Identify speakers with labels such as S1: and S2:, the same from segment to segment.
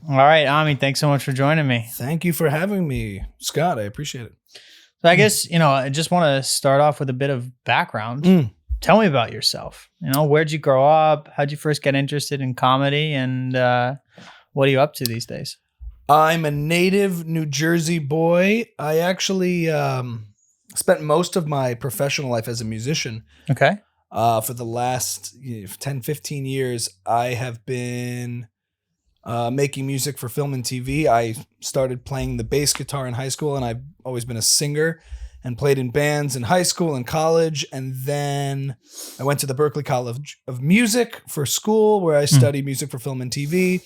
S1: All right, Ami, thanks so much for joining me.
S2: Thank you for having me, Scott. I appreciate it.
S1: So I guess, I just want to start off with a bit of background. Tell me about yourself. Where'd you grow up? How'd you first get interested in comedy? And what are you up to these days?
S2: I'm a native New Jersey boy. I actually spent most of my professional life as a musician.
S1: Okay.
S2: For the last 10, 15 years, I have been making music for film and TV. I started playing the bass guitar in high school, and I've always been a singer and played in bands in high school and college. And then I went to the Berklee College of Music for school, where I studied music for film and TV,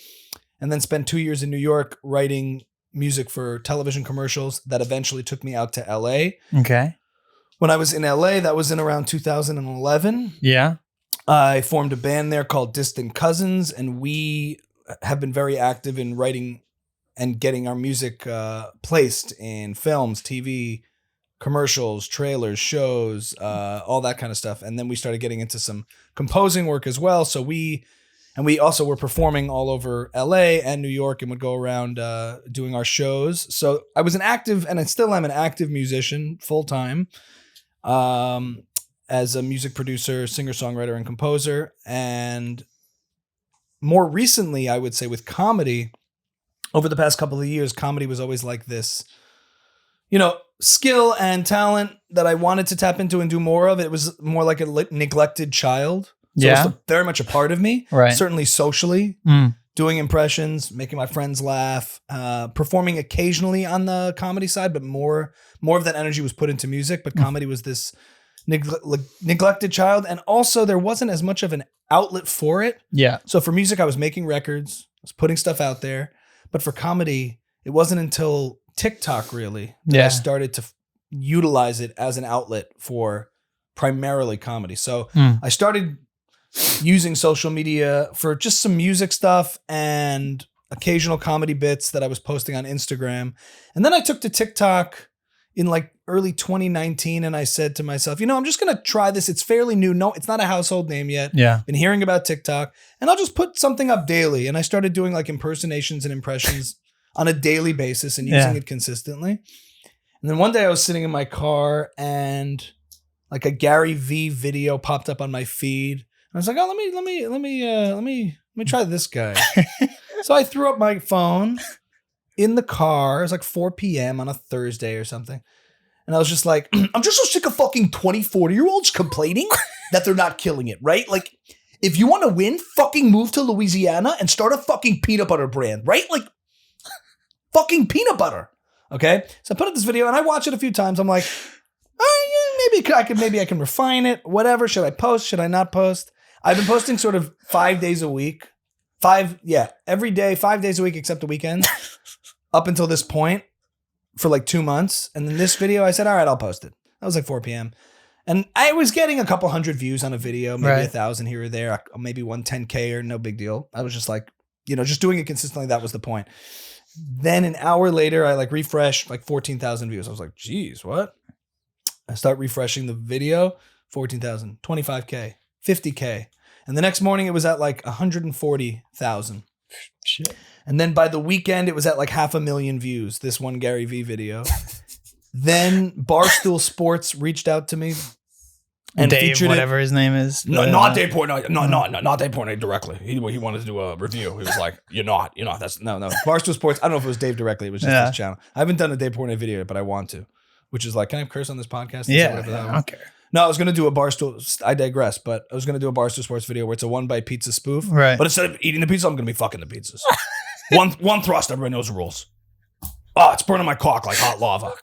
S2: and then spent 2 years in New York writing music for television commercials that eventually took me out to LA.
S1: Okay.
S2: When I was in LA, that was in around 2011.
S1: Yeah.
S2: I formed a band there called Distant Cousins, and we have been very active in writing and getting our music placed in films, TV, commercials, trailers, shows, all that kind of stuff. And then we started getting into some composing work as well. So we also were performing all over LA and New York and would go around doing our shows. So I was an active, and I still am an active musician full time, as a music producer, singer-songwriter, and composer. And more recently, I would say with comedy, over the past couple of years, comedy was always like this, skill and talent that I wanted to tap into and do more of. It was more like a neglected child. So it was very much a part of me,
S1: right?
S2: Certainly socially, doing impressions, making my friends laugh, performing occasionally on the comedy side, but more of that energy was put into music. But comedy was this neglected child. And also there wasn't as much of an outlet for it.
S1: Yeah.
S2: So for music, I was making records, I was putting stuff out there. But for comedy, it wasn't until TikTok really that I started to utilize it as an outlet for primarily comedy. So I started using social media for just some music stuff and occasional comedy bits that I was posting on Instagram. And then I took to TikTok in like early 2019, and I said to myself, I'm just going to try this. It's fairly new. No, it's not a household name yet.
S1: Yeah.
S2: Been hearing about TikTok, and I'll just put something up daily. And I started doing like impersonations and impressions on a daily basis and using it consistently. And then one day I was sitting in my car, and like a Gary Vee video popped up on my feed. And I was like, oh, let me try this guy. So I threw up my phone in the car. It was like 4 p.m. on a Thursday or something. And I was just like, I'm just so sick of fucking 40-year-olds complaining that they're not killing it, right? Like, if you want to win, fucking move to Louisiana and start a fucking peanut butter brand, right? Like, fucking peanut butter. Okay? So I put up this video and I watched it a few times. I'm like, maybe I can refine it. Whatever. Should I post? Should I not post? I've been posting sort of 5 days a week. Every day, 5 days a week except the weekends. Up until this point for like 2 months. And then this video, I said, all right, I'll post it. That was like 4 p.m. And I was getting a couple hundred views on a video, maybe 1,000 here or there, maybe 110K or no big deal. I was just like, just doing it consistently. That was the point. Then an hour later, I like refreshed like 14,000 views. I was like, geez, what? I start refreshing the video, 14,000, 25K, 50K. And the next morning it was at like 140,000.
S1: Shit.
S2: And then by the weekend, it was at like 500,000 views, this one Gary Vee video. Then Barstool Sports reached out to me.
S1: And Dave, whatever his name is.
S2: No, not Dave Portnoy. No, not Dave Portnoy directly. He wanted to do a review. He was like, you're not. That's no. Barstool Sports, I don't know if it was Dave directly. It was just his channel. I haven't done a Dave Portnoy video, but I want to, which is like, can I curse on this podcast?
S1: Yeah, I don't care.
S2: No, I was going to do a Barstool, I digress, but I was going to do a Barstool Sports video where it's a one bite pizza spoof.
S1: Right.
S2: But instead of eating the pizza, I'm going to be fucking the pizzas. One thrust, everybody knows the rules. Oh, it's burning my cock like hot lava.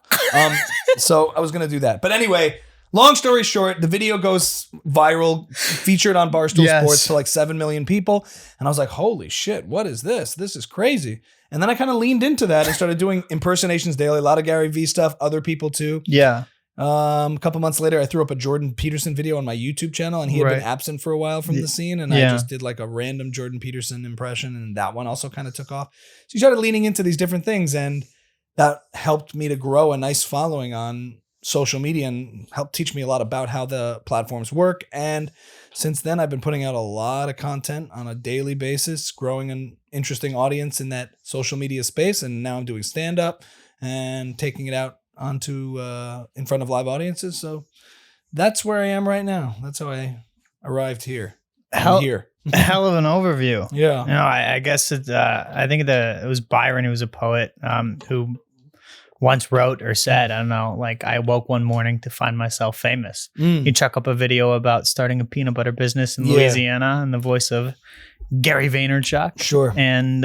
S2: So I was going to do that. But anyway, long story short, the video goes viral, featured on Barstool Sports to like 7 million people. And I was like, holy shit, what is this? This is crazy. And then I kind of leaned into that and started doing impersonations daily, a lot of Gary Vee stuff, other people too.
S1: Yeah.
S2: A couple months later, I threw up a Jordan Peterson video on my YouTube channel, and he had been absent for a while from the scene. And I just did like a random Jordan Peterson impression, and that one also kind of took off. So you started leaning into these different things, and that helped me to grow a nice following on social media and helped teach me a lot about how the platforms work. And since then, I've been putting out a lot of content on a daily basis, growing interesting audience in that social media space. And now I'm doing stand-up and taking it out onto in front of live audiences. So that's where I am right now. That's how I arrived here. Here.
S1: Hell of an overview.
S2: Yeah.
S1: You know, I guess I think it was Byron, who was a poet, who once wrote or said, I don't know, like, I woke one morning to find myself famous. You chuck up a video about starting a peanut butter business in Louisiana in the voice of Gary Vaynerchuk.
S2: Sure.
S1: And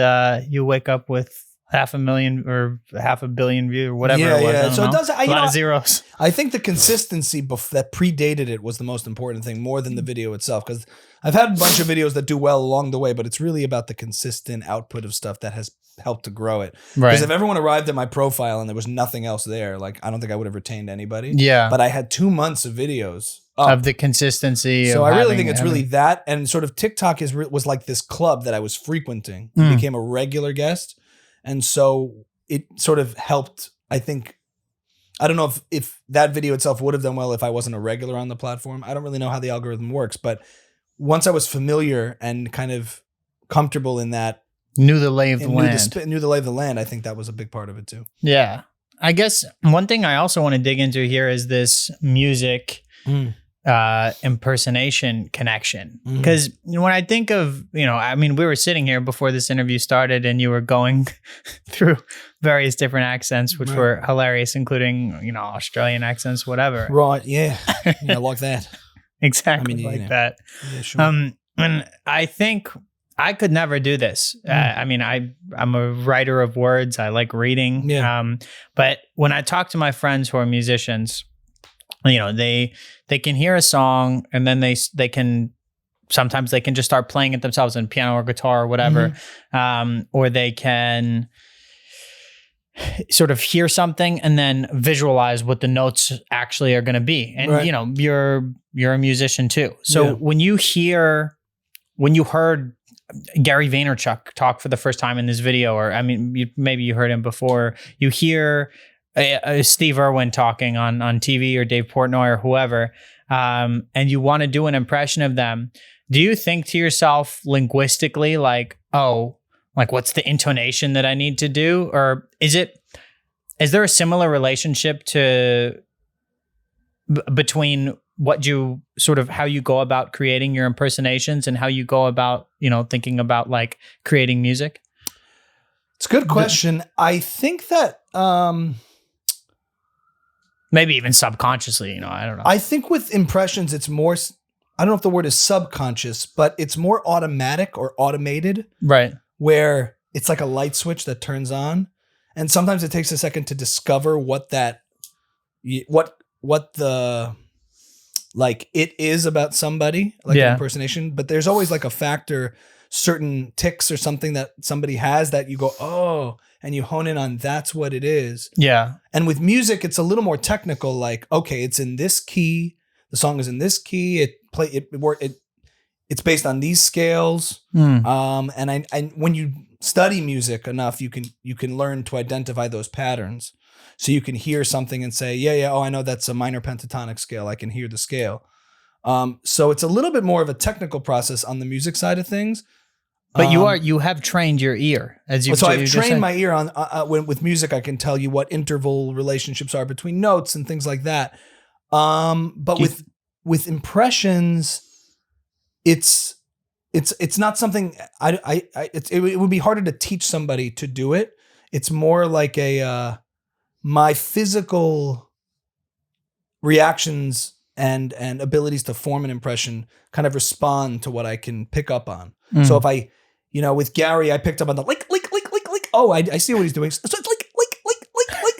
S1: you wake up with 500,000 or 500 million views or whatever it was.
S2: Yeah. So it does
S1: a lot of zeros.
S2: I think the consistency that predated it was the most important thing, more than the video itself. Because I've had a bunch of videos that do well along the way, but it's really about the consistent output of stuff that has helped to grow it.
S1: Right.
S2: Because if everyone arrived at my profile and there was nothing else there, like, I don't think I would have retained anybody.
S1: Yeah.
S2: But I had 2 months of videos
S1: of the consistency.
S2: So
S1: of
S2: I really
S1: having
S2: think it's really that, and sort of TikTok was like this club that I was frequenting. Became a regular guest, and so it sort of helped. I think, I don't know if that video itself would have done well if I wasn't a regular on the platform. I don't really know how the algorithm works, but once I was familiar and kind of comfortable in that,
S1: knew the lay of the land.
S2: Knew the lay of the land. I think that was a big part of it too.
S1: Yeah, I guess one thing I also want to dig into here is this music. Impersonation connection, because when I think of, I mean, we were sitting here before this interview started and you were going through various different accents, which were hilarious, including, Australian accents, whatever.
S2: Right. Yeah. Like that.
S1: Exactly. That. Yeah, sure. And I think I could never do this. I mean, I'm a writer of words. I like reading.
S2: Yeah.
S1: But when I talk to my friends who are musicians, they can hear a song and then they can sometimes they can just start playing it themselves on piano or guitar or whatever. Or they can sort of hear something and then visualize what the notes actually are going to be. And you're a musician too. So when you heard Gary Vaynerchuk talk for the first time in this video, or I mean, maybe you heard him before, you hear Steve Irwin talking on TV or Dave Portnoy or whoever, and you want to do an impression of them, do you think to yourself linguistically, like, what's the intonation that I need to do? Or is there a similar relationship between what you sort of, how you go about creating your impersonations and how you go about, thinking about like creating music?
S2: It's a good question. I think that,
S1: maybe even subconsciously, I don't know.
S2: I think with impressions, it's more, I don't know if the word is subconscious, but it's more automatic or automated.
S1: Right.
S2: Where it's like a light switch that turns on. And sometimes it takes a second to discover what the, like, it is about somebody, like an impersonation. But there's always like a factor, certain tics or something that somebody has that you go, oh, and you hone in on, that's what it is.
S1: Yeah. And
S2: with music, it's a little more technical, like, okay, it's in this key, the song is in this key, it's based on these scales. And I when you study music enough, you can learn to identify those patterns. So you can hear something and say, I know that's a minor pentatonic scale. I can hear the scale. So it's a little bit more of a technical process on the music side of things.
S1: But you have trained your ear, as you.
S2: So I've trained my ear on with music. I can tell you what interval relationships are between notes and things like that. But with impressions, it's not something it would be harder to teach somebody to do it. It's more like my physical reactions and abilities to form an impression kind of respond to what I can pick up on. So if I, with Gary, I picked up on the like. Oh, I see what he's doing. So it's like.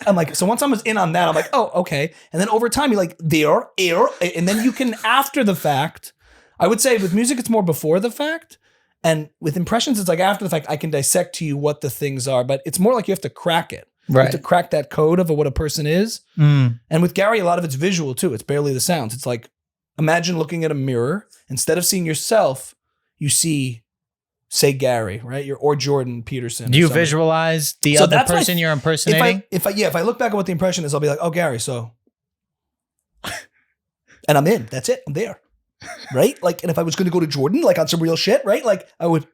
S2: I'm like, so once I was in on that, I'm like, oh, okay. And then over time, you're like, there, and then you can, after the fact, I would say with music, it's more before the fact. And with impressions, it's like after the fact, I can dissect to you what the things are, but it's more like you have to crack it. Right. You have to crack that code of what a person is. And with Gary, a lot of it's visual too. It's barely the sounds. It's like, imagine looking at a mirror. Instead of seeing yourself, you see, say Gary, right? Or Jordan Peterson.
S1: Do you visualize the other person you're impersonating?
S2: If I look back at what the impression is, I'll be like, oh, Gary, so. And I'm in. That's it. I'm there. Right? Like, and if I was going to go to Jordan, like on some real shit, right? Like I would.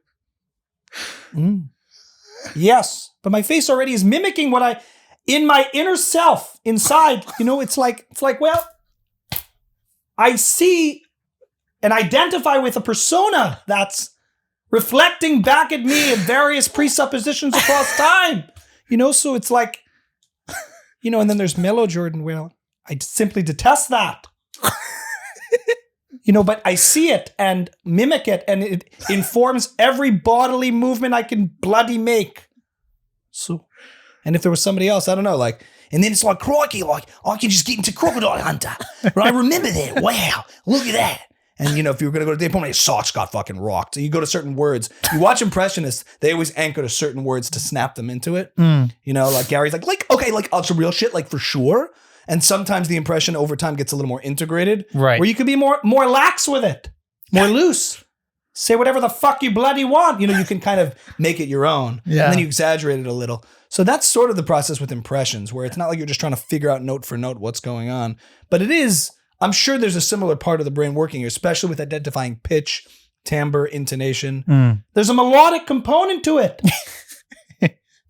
S2: Yes, but my face already is mimicking what I, in my inner self, inside, it's like, well, I see and identify with a persona that's reflecting back at me in various presuppositions across time, so it's like, and then there's Mellow Jordan, where I simply detest that. But I see it and mimic it, and it informs every bodily movement I can bloody make. So, and if there was somebody else, I don't know, like, and then it's like, crikey, like, I can just get into Crocodile Hunter. But I remember that. Wow, look at that. And, if you were going to go to Dave Portnoy, socks got fucking rocked. So you go to certain words. You watch Impressionists, they always anchor to certain words to snap them into it. Like Gary's like, okay, like, ultra real shit, like, for sure. And sometimes the impression over time gets a little more integrated.
S1: Right.
S2: Where you can be more lax with it. More loose. Say whatever the fuck you bloody want. You can kind of make it your own.
S1: Yeah.
S2: And then you exaggerate it a little. So that's sort of the process with impressions, where it's not like you're just trying to figure out note for note what's going on. But it is, I'm sure there's a similar part of the brain working here, especially with identifying pitch, timbre, intonation. There's a melodic component to it.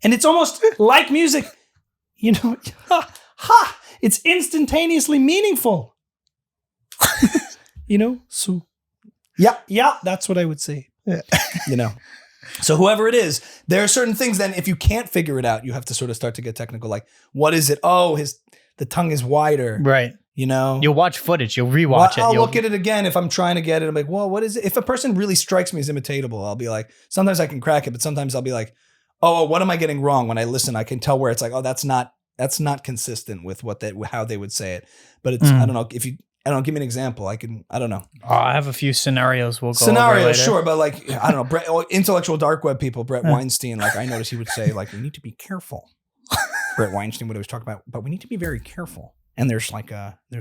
S2: And it's almost like music. It's instantaneously meaningful. So yeah, that's what I would say.
S1: Yeah.
S2: So whoever it is, there are certain things then if you can't figure it out, you have to sort of start to get technical. Like, what is it? Oh, the tongue is wider.
S1: Right. You'll watch footage, you'll rewatch it.
S2: I'll look at it again if I'm trying to get it. I'm like, well, what is it? If a person really strikes me as imitatable, I'll be like, sometimes I can crack it, but sometimes I'll be like, oh, what am I getting wrong? When I listen, I can tell where it's like, oh, that's not consistent with how they would say it. But it's, I don't know, give me an example. I don't know.
S1: Oh, I have a few scenarios we'll go over later.
S2: Sure, but like, I don't know, intellectual dark web people, Bret Weinstein, like I noticed he would say like, we need to be careful. Bret Weinstein would always talk about, but we need to be very careful. And there's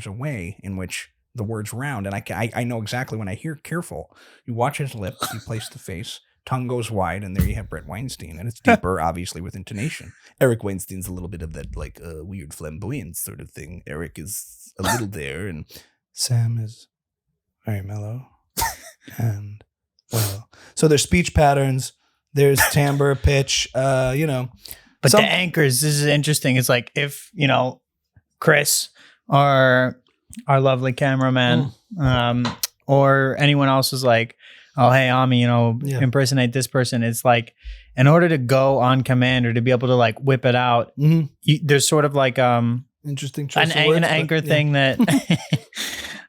S2: a way in which the word's round. And I know exactly when I hear careful, you watch his lips, you place the face, tongue goes wide, and there you have Bret Weinstein. And it's deeper, obviously, with intonation. Eric Weinstein's a little bit of that like weird flamboyant sort of thing. Eric is a little there, and Sam is very mellow. And well, so there's speech patterns, there's timbre, pitch, But
S1: the anchors, this is interesting. It's like if, Chris or our lovely cameraman or anyone else is like, oh, hey, Ami, impersonate this person. It's like, in order to go on command or to be able to like whip it out, there's sort of like
S2: interesting choice
S1: an anchor thing that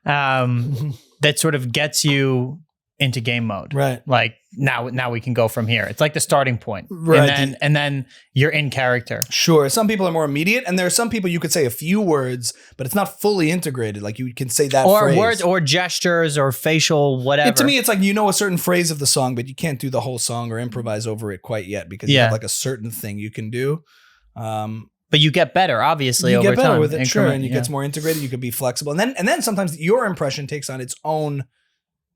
S1: that sort of gets you into game mode.
S2: Right.
S1: Like now we can go from here. It's like the starting point.
S2: Right.
S1: And then you're in character.
S2: Sure. Some people are more immediate, and there are some people you could say a few words, but it's not fully integrated. Like you can say that phrase.
S1: Words or gestures or facial whatever.
S2: To me, it's like a certain phrase of the song, but you can't do the whole song or improvise over it quite yet because you have like a certain thing you can do.
S1: But you get better, obviously, over time. You get better
S2: with it, sure, and you get more integrated. You can be flexible, and then sometimes your impression takes on its own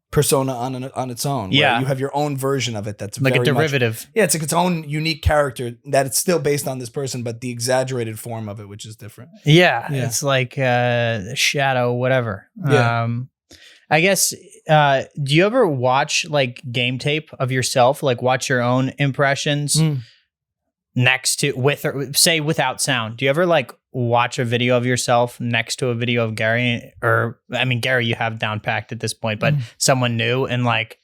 S2: persona on its own.
S1: Yeah,
S2: you have your own version of it. That's
S1: like
S2: very
S1: a derivative.
S2: It's like its own unique character that it's still based on this person, but the exaggerated form of it, which is different.
S1: Yeah. It's like shadow, whatever.
S2: Yeah.
S1: I guess. Do you ever watch like game tape of yourself? Like watch your own impressions? Next to without sound. Do you ever like watch a video of yourself next to a video of Gary? Or I mean, Gary, you have down packed at this point, but someone new and like,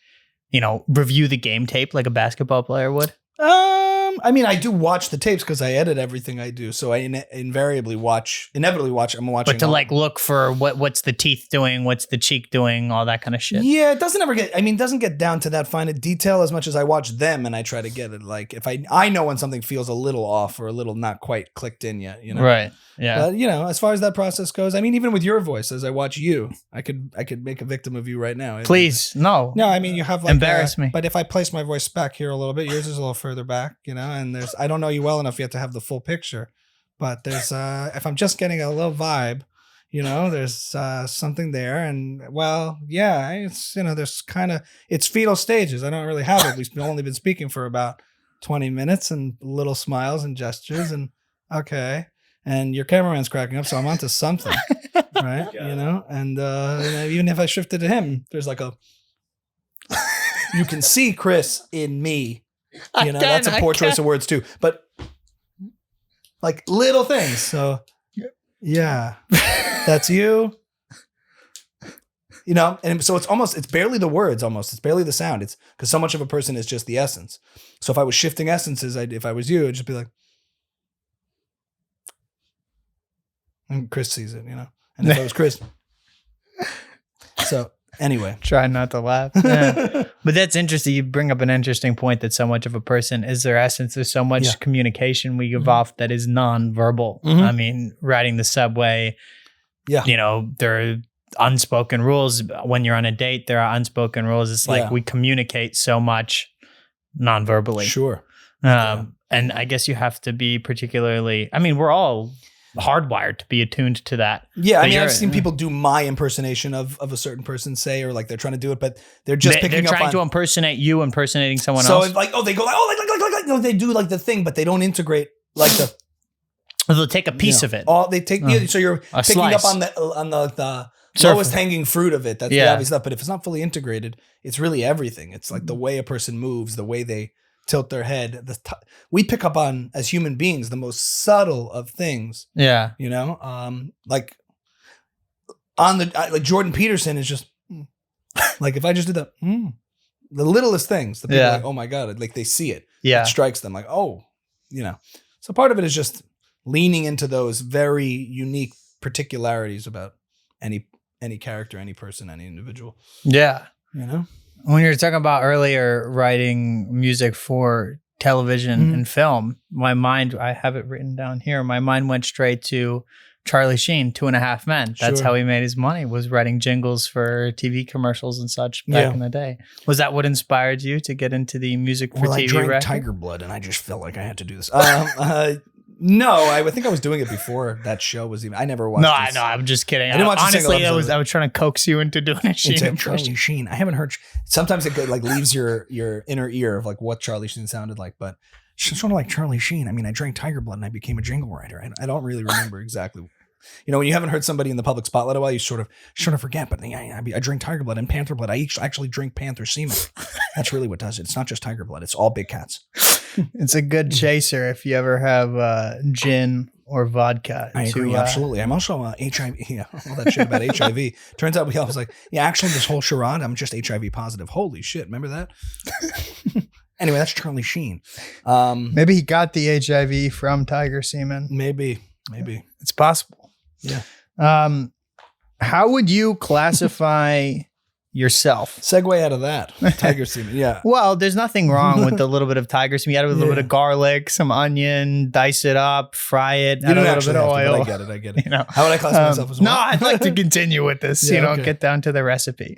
S1: review the game tape like a basketball player would?
S2: I mean, I do watch the tapes because I edit everything I do, so I inevitably watch. I'm watching.
S1: But to like look for what's the teeth doing, what's the cheek doing, all that kind of shit.
S2: Yeah, it doesn't get down to that fine a detail as much as I watch them and I try to get it. Like if I know when something feels a little off or a little not quite clicked in yet,
S1: Right. Yeah.
S2: But as far as that process goes, I mean, even with your voice, as I watch you, I could make a victim of you right now.
S1: Please, no.
S2: No, I mean you have like
S1: embarrass me.
S2: But if I place my voice back here a little bit, yours is a little further back, and I don't know you well enough yet to have the full picture. But there's if I'm just getting a little vibe, there's something there, and well, yeah, it's there's kind of it's fetal stages. I don't really have it. We've only been speaking for about 20 minutes and little smiles and gestures and okay. And your cameraman's cracking up, so I'm onto something, right? And even if I shifted to him, there's like you can see Chris in me, That's a poor choice of words too. But like little things. So yeah, that's you. And so it's barely the words almost. It's barely the sound. It's because so much of a person is just the essence. So if I was shifting essences, if I was you, it'd just be like, and Chris sees it, and if I was Chris. So anyway.
S1: Try not to laugh. Yeah. But that's interesting. You bring up an interesting point that so much of a person is their essence. There's so much communication we give off that is nonverbal. I mean, riding the subway, there are unspoken rules. When you're on a date, there are unspoken rules. It's like we communicate so much non-verbally.
S2: Sure.
S1: And I guess you have to be particularly, we're all hardwired to be attuned to that.
S2: Yeah. I've seen people do my impersonation of a certain person, say, or like they're trying to do it, but they're just
S1: they're trying to impersonate you impersonating someone
S2: else.
S1: So
S2: it's like, they go like, they do like the thing, but they don't integrate like the.
S1: They'll take a piece of it.
S2: They take so you're picking
S1: slice.
S2: up on the lowest hanging fruit of it. That's the obvious stuff. But if it's not fully integrated, it's really everything. It's like the way a person moves, the way they tilt their head. We pick up on, as human beings, the most subtle of things.
S1: Yeah.
S2: Like like Jordan Peterson is just like, if I just did the littlest things, the people are like, oh my God, like they see it.
S1: Yeah.
S2: It strikes them like, oh, So part of it is just leaning into those very unique particularities about any character, any person, any individual.
S1: Yeah. When you were talking about earlier writing music for television and film, my mind, I have it written down here, my mind went straight to Charlie Sheen, 2.5 Men. That's how he made his money, was writing jingles for TV commercials and such back in the day. Was that what inspired you to get into the music for TV?
S2: I drank Tiger Blood and I just felt like I had to do this. No, I think I was doing it before that show was even. I never watched.
S1: No, no, I'm just kidding. I didn't watch. Honestly, I was trying to coax you into doing a Sheen.
S2: Charlie Sheen. I haven't heard. Sometimes it like leaves your inner ear of like what Charlie Sheen sounded like, but it's sort of like Charlie Sheen. I drank Tiger Blood and I became a jingle writer. I don't really remember exactly. When you haven't heard somebody in the public spotlight a while, you sort of forget. But I drink Tiger Blood and Panther Blood. I actually drink Panther semen. That's really what does it. It's not just Tiger Blood. It's all big cats.
S1: It's a good chaser if you ever have gin or vodka.
S2: I agree, absolutely. I'm also HIV. Yeah, all that shit about HIV. Turns out I was like, actually, this whole charade, I'm just HIV positive. Holy shit! Remember that? Anyway, that's Charlie Sheen.
S1: Maybe he got the HIV from tiger semen.
S2: Maybe
S1: it's possible.
S2: Yeah.
S1: How would you classify yourself?
S2: Segue out of that. Tiger semen. Yeah.
S1: Well, there's nothing wrong with a little bit of tiger semen. You add a little bit of garlic, some onion, dice it up, fry it, add a little bit of oil.
S2: I get it. How would I classify myself as well?
S1: No, I'd like to continue with this, get down to the recipe.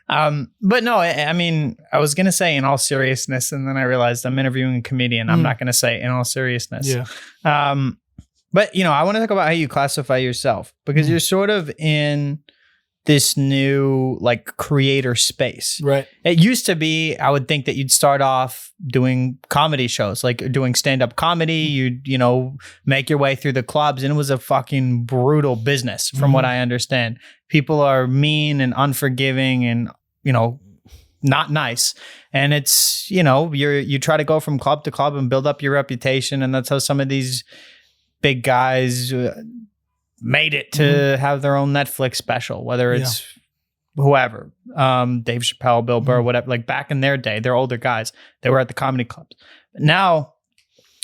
S1: But no, I was going to say in all seriousness, and then I realized I'm interviewing a comedian. I'm not going to say in all seriousness.
S2: Yeah.
S1: But, I want to talk about how you classify yourself, because you're sort of in this new creator space.
S2: Right.
S1: It used to be, I would think that you'd start off doing comedy shows, like doing stand-up comedy. You'd, make your way through the clubs, and it was a fucking brutal business from what I understand. People are mean and unforgiving and, not nice. And it's, you try to go from club to club and build up your reputation. And that's how some of these big guys made it to have their own Netflix special, whether it's whoever, Dave Chappelle, Bill Burr, whatever. Like back in their day, they're older guys. They were at the comedy clubs. But now,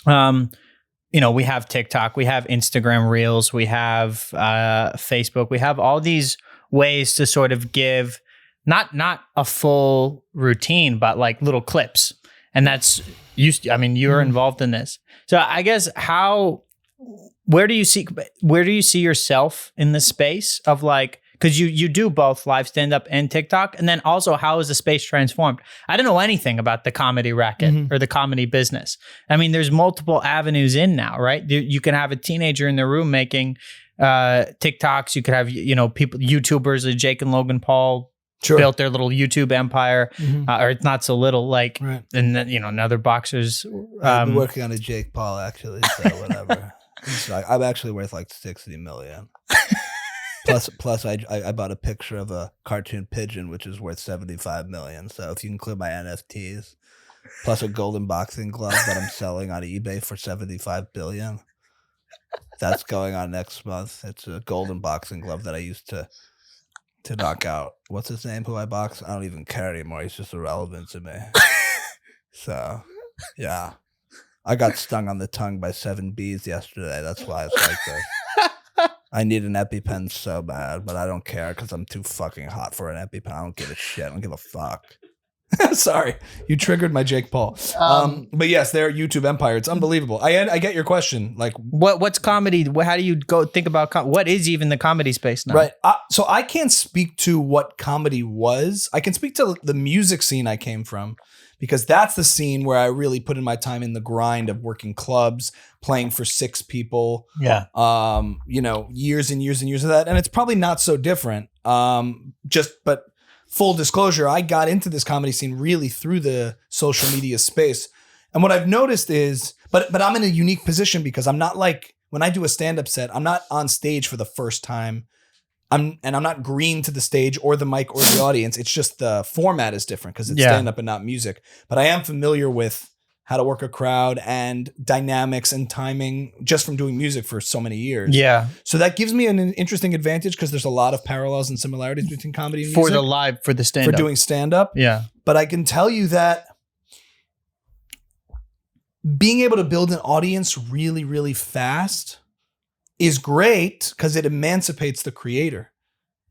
S1: we have TikTok, we have Instagram Reels, we have Facebook, we have all these ways to sort of give not a full routine, but like little clips. And that's you're involved in this. So I guess where do you see yourself in the space of because you do both live stand-up and TikTok, and then also how is the space transformed? I don't know anything about the comedy racket or the comedy business. There's multiple avenues in now, right? You can have a teenager in their room making TikToks. You could have people, YouTubers like Jake and Logan Paul. Sure. Built their little YouTube empire, or it's not so little, right. And then another boxers.
S2: I've been working on a Jake Paul actually, so whatever. I'm actually worth like 60 million. Plus, I bought a picture of a cartoon pigeon, which is worth 75 million. So if you include my NFTs, plus a golden boxing glove that I'm selling on eBay for $75 billion. That's going on next month. It's a golden boxing glove that I used to knock out. What's his name? Who I box? I don't even care anymore. He's just irrelevant to me. So, yeah. I got stung on the tongue by 7 bees yesterday. That's why it's like this. I need an EpiPen so bad, but I don't care because I'm too fucking hot for an EpiPen. I don't give a shit. I don't give a fuck. Sorry, you triggered my Jake Paul. But yes, they're YouTube empire. It's unbelievable. I get your question. Like,
S1: what's comedy? How do you go think about what is even the comedy space now?
S2: Right. So I can't speak to what comedy was. I can speak to the music scene I came from, because that's the scene where I really put in my time in the grind of working clubs, playing for 6 people.
S1: Yeah.
S2: Years and years and years of that. And it's probably not so different. But full disclosure, I got into this comedy scene really through the social media space. And what I've noticed is, but I'm in a unique position because I'm not like, when I do a stand-up set, I'm not on stage for the first time. I'm not green to the stage or the mic or the audience. It's just the format is different because it's stand-up and not music. But I am familiar with how to work a crowd and dynamics and timing just from doing music for so many years.
S1: Yeah.
S2: So that gives me an interesting advantage because there's a lot of parallels and similarities between comedy and music.
S1: For the stand-up.
S2: For doing stand-up.
S1: Yeah.
S2: But I can tell you that being able to build an audience really, really fast is great because it emancipates the creator.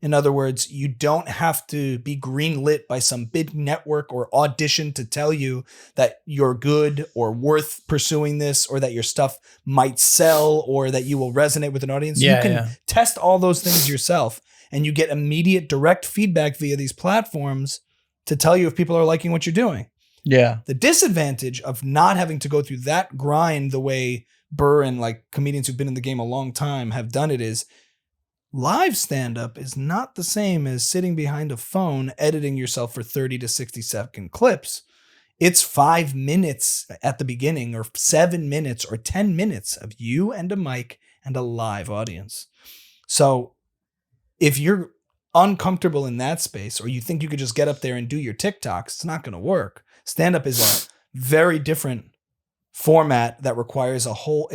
S2: In other words, you don't have to be greenlit by some big network or audition to tell you that you're good or worth pursuing this, or that your stuff might sell, or that you will resonate with an audience. You can test all those things yourself, and you get immediate direct feedback via these platforms to tell you if people are liking what you're doing.
S1: Yeah.
S2: The disadvantage of not having to go through that grind the way Burr and like comedians who've been in the game a long time have done it is live stand-up is not the same as sitting behind a phone editing yourself for 30 to 60 second clips. It's 5 minutes at the beginning, or 7 minutes or 10 minutes of you and a mic and a live audience. So if you're uncomfortable in that space, or you think you could just get up there and do your TikToks, it's not going to work. Stand-up is a very different format that requires a whole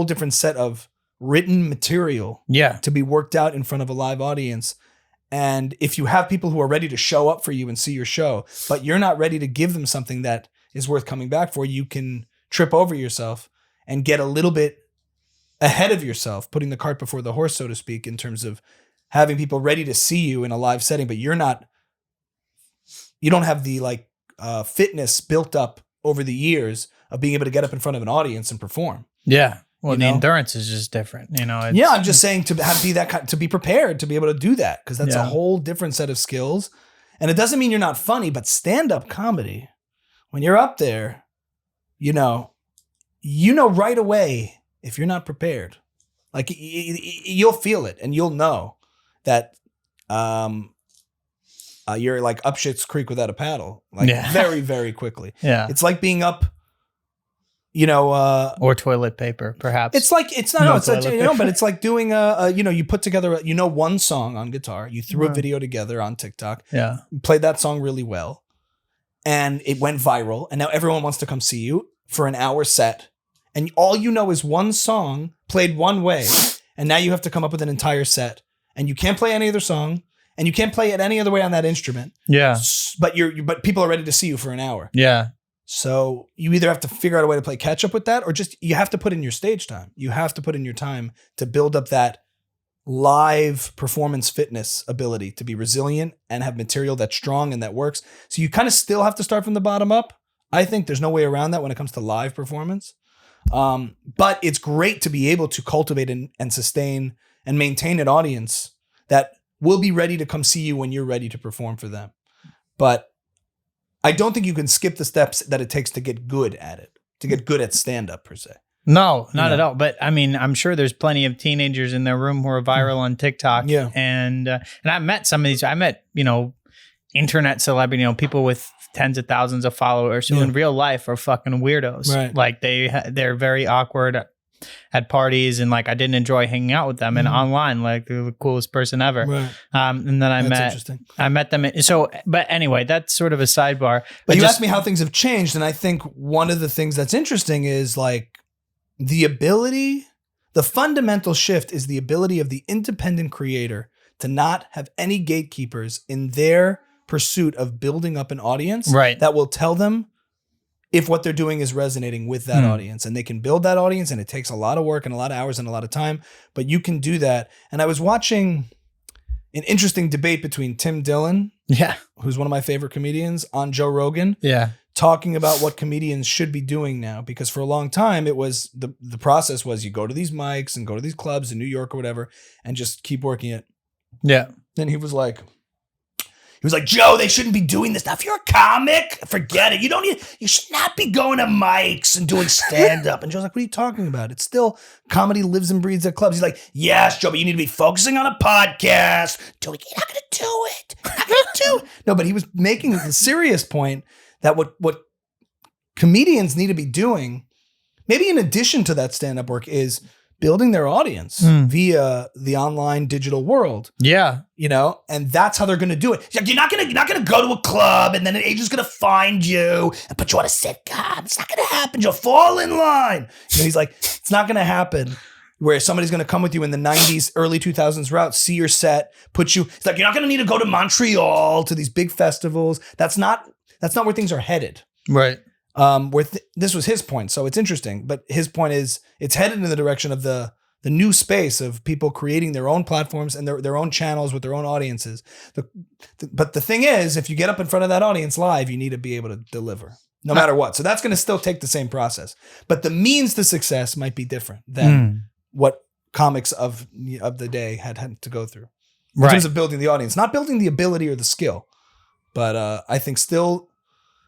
S2: different set of written material to be worked out in front of a live audience. And if you have people who are ready to show up for you and see your show, but you're not ready to give them something that is worth coming back for, you can trip over yourself and get a little bit ahead of yourself, putting the cart before the horse, so to speak, in terms of having people ready to see you in a live setting, but you don't have the fitness built up over the years of being able to get up in front of an audience and perform.
S1: Yeah. Well, the endurance is just different,
S2: I'm just saying to be prepared to be able to do that, because that's a whole different set of skills. And it doesn't mean you're not funny, but stand-up comedy, when you're up there, you know right away if you're not prepared. Like you'll feel it, and you'll know that you're like up shit's creek without a paddle, very, very quickly. Yeah, it's like being up.
S1: Or toilet paper, perhaps.
S2: But it's like doing you put together one song on guitar, you threw a video together on TikTok, you played that song really well, and it went viral, and now everyone wants to come see you for an hour set, and all you know is one song played one way, and now you have to come up with an entire set, and you can't play any other song, and you can't play it any other way on that instrument. Yeah, but people are ready to see you for an hour. Yeah. So you either have to figure out a way to play catch up with that, or just you have to put in your stage time. You have to put in your time to build up that live performance fitness ability to be resilient and have material that's strong and that works. So you kind of still have to start from the bottom up. I think there's no way around that when it comes to live performance. But it's great to be able to cultivate and sustain and maintain an audience that will be ready to come see you when you're ready to perform for them. But I don't think you can skip the steps that it takes to get good at it, to get good at stand-up per se.
S1: No, not at all. But I mean, I'm sure there's plenty of teenagers in their room who are viral on TikTok. Yeah. And I met some of these, internet celebrity, people with tens of thousands of followers who in real life are fucking weirdos. Right. Like they're very awkward. at parties, and like I didn't enjoy hanging out with them, and online, like they're the coolest person ever.
S2: Right.
S1: And then I met them. But anyway, that's sort of a sidebar.
S2: But you asked me how things have changed, and I think one of the things that's interesting is like the fundamental shift is the ability of the independent creator to not have any gatekeepers in their pursuit of building up an audience that will tell them if what they're doing is resonating with that audience. And they can build that audience, and it takes a lot of work and a lot of hours and a lot of time, but you can do that. And I was watching an interesting debate between Tim Dillon, who's one of my favorite comedians, on Joe Rogan, talking about what comedians should be doing now. Because for a long time, it was the process was you go to these mics and go to these clubs in New York or whatever, and just keep working it.
S1: Yeah.
S2: Then he was like, Joe, they shouldn't be doing this now. If you're a comic, forget it. You should not be going to mics and doing stand-up. And Joe's like, what are you talking about? It's still comedy lives and breathes at clubs. He's like, yes, Joe, but you need to be focusing on a podcast. You're not going to do it. You're not going to do it. No, but he was making the serious point that what comedians need to be doing, maybe in addition to that stand-up work, is building their audience via the online digital world. Yeah. You know, and that's how they're going to do it. You're not going to go to a club and then an agent's going to find you and put you on a sitcom. It's not going to happen. You'll fall in line. You know, he's like, it's not going to happen where somebody's going to come with you in the 90s, early 2000s route, see your set, put you, it's like, you're not going to need to go to Montreal to these big festivals. That's not where things are headed. Right. This was his point, so it's interesting. But his point is, it's headed in the direction of the new space of people creating their own platforms and their own channels with their own audiences. But the thing is, if you get up in front of that audience live, you need to be able to deliver, no matter what. So that's going to still take the same process. But the means to success might be different than what comics of the day had to go through in terms of building the audience, not building the ability or the skill, but I think still.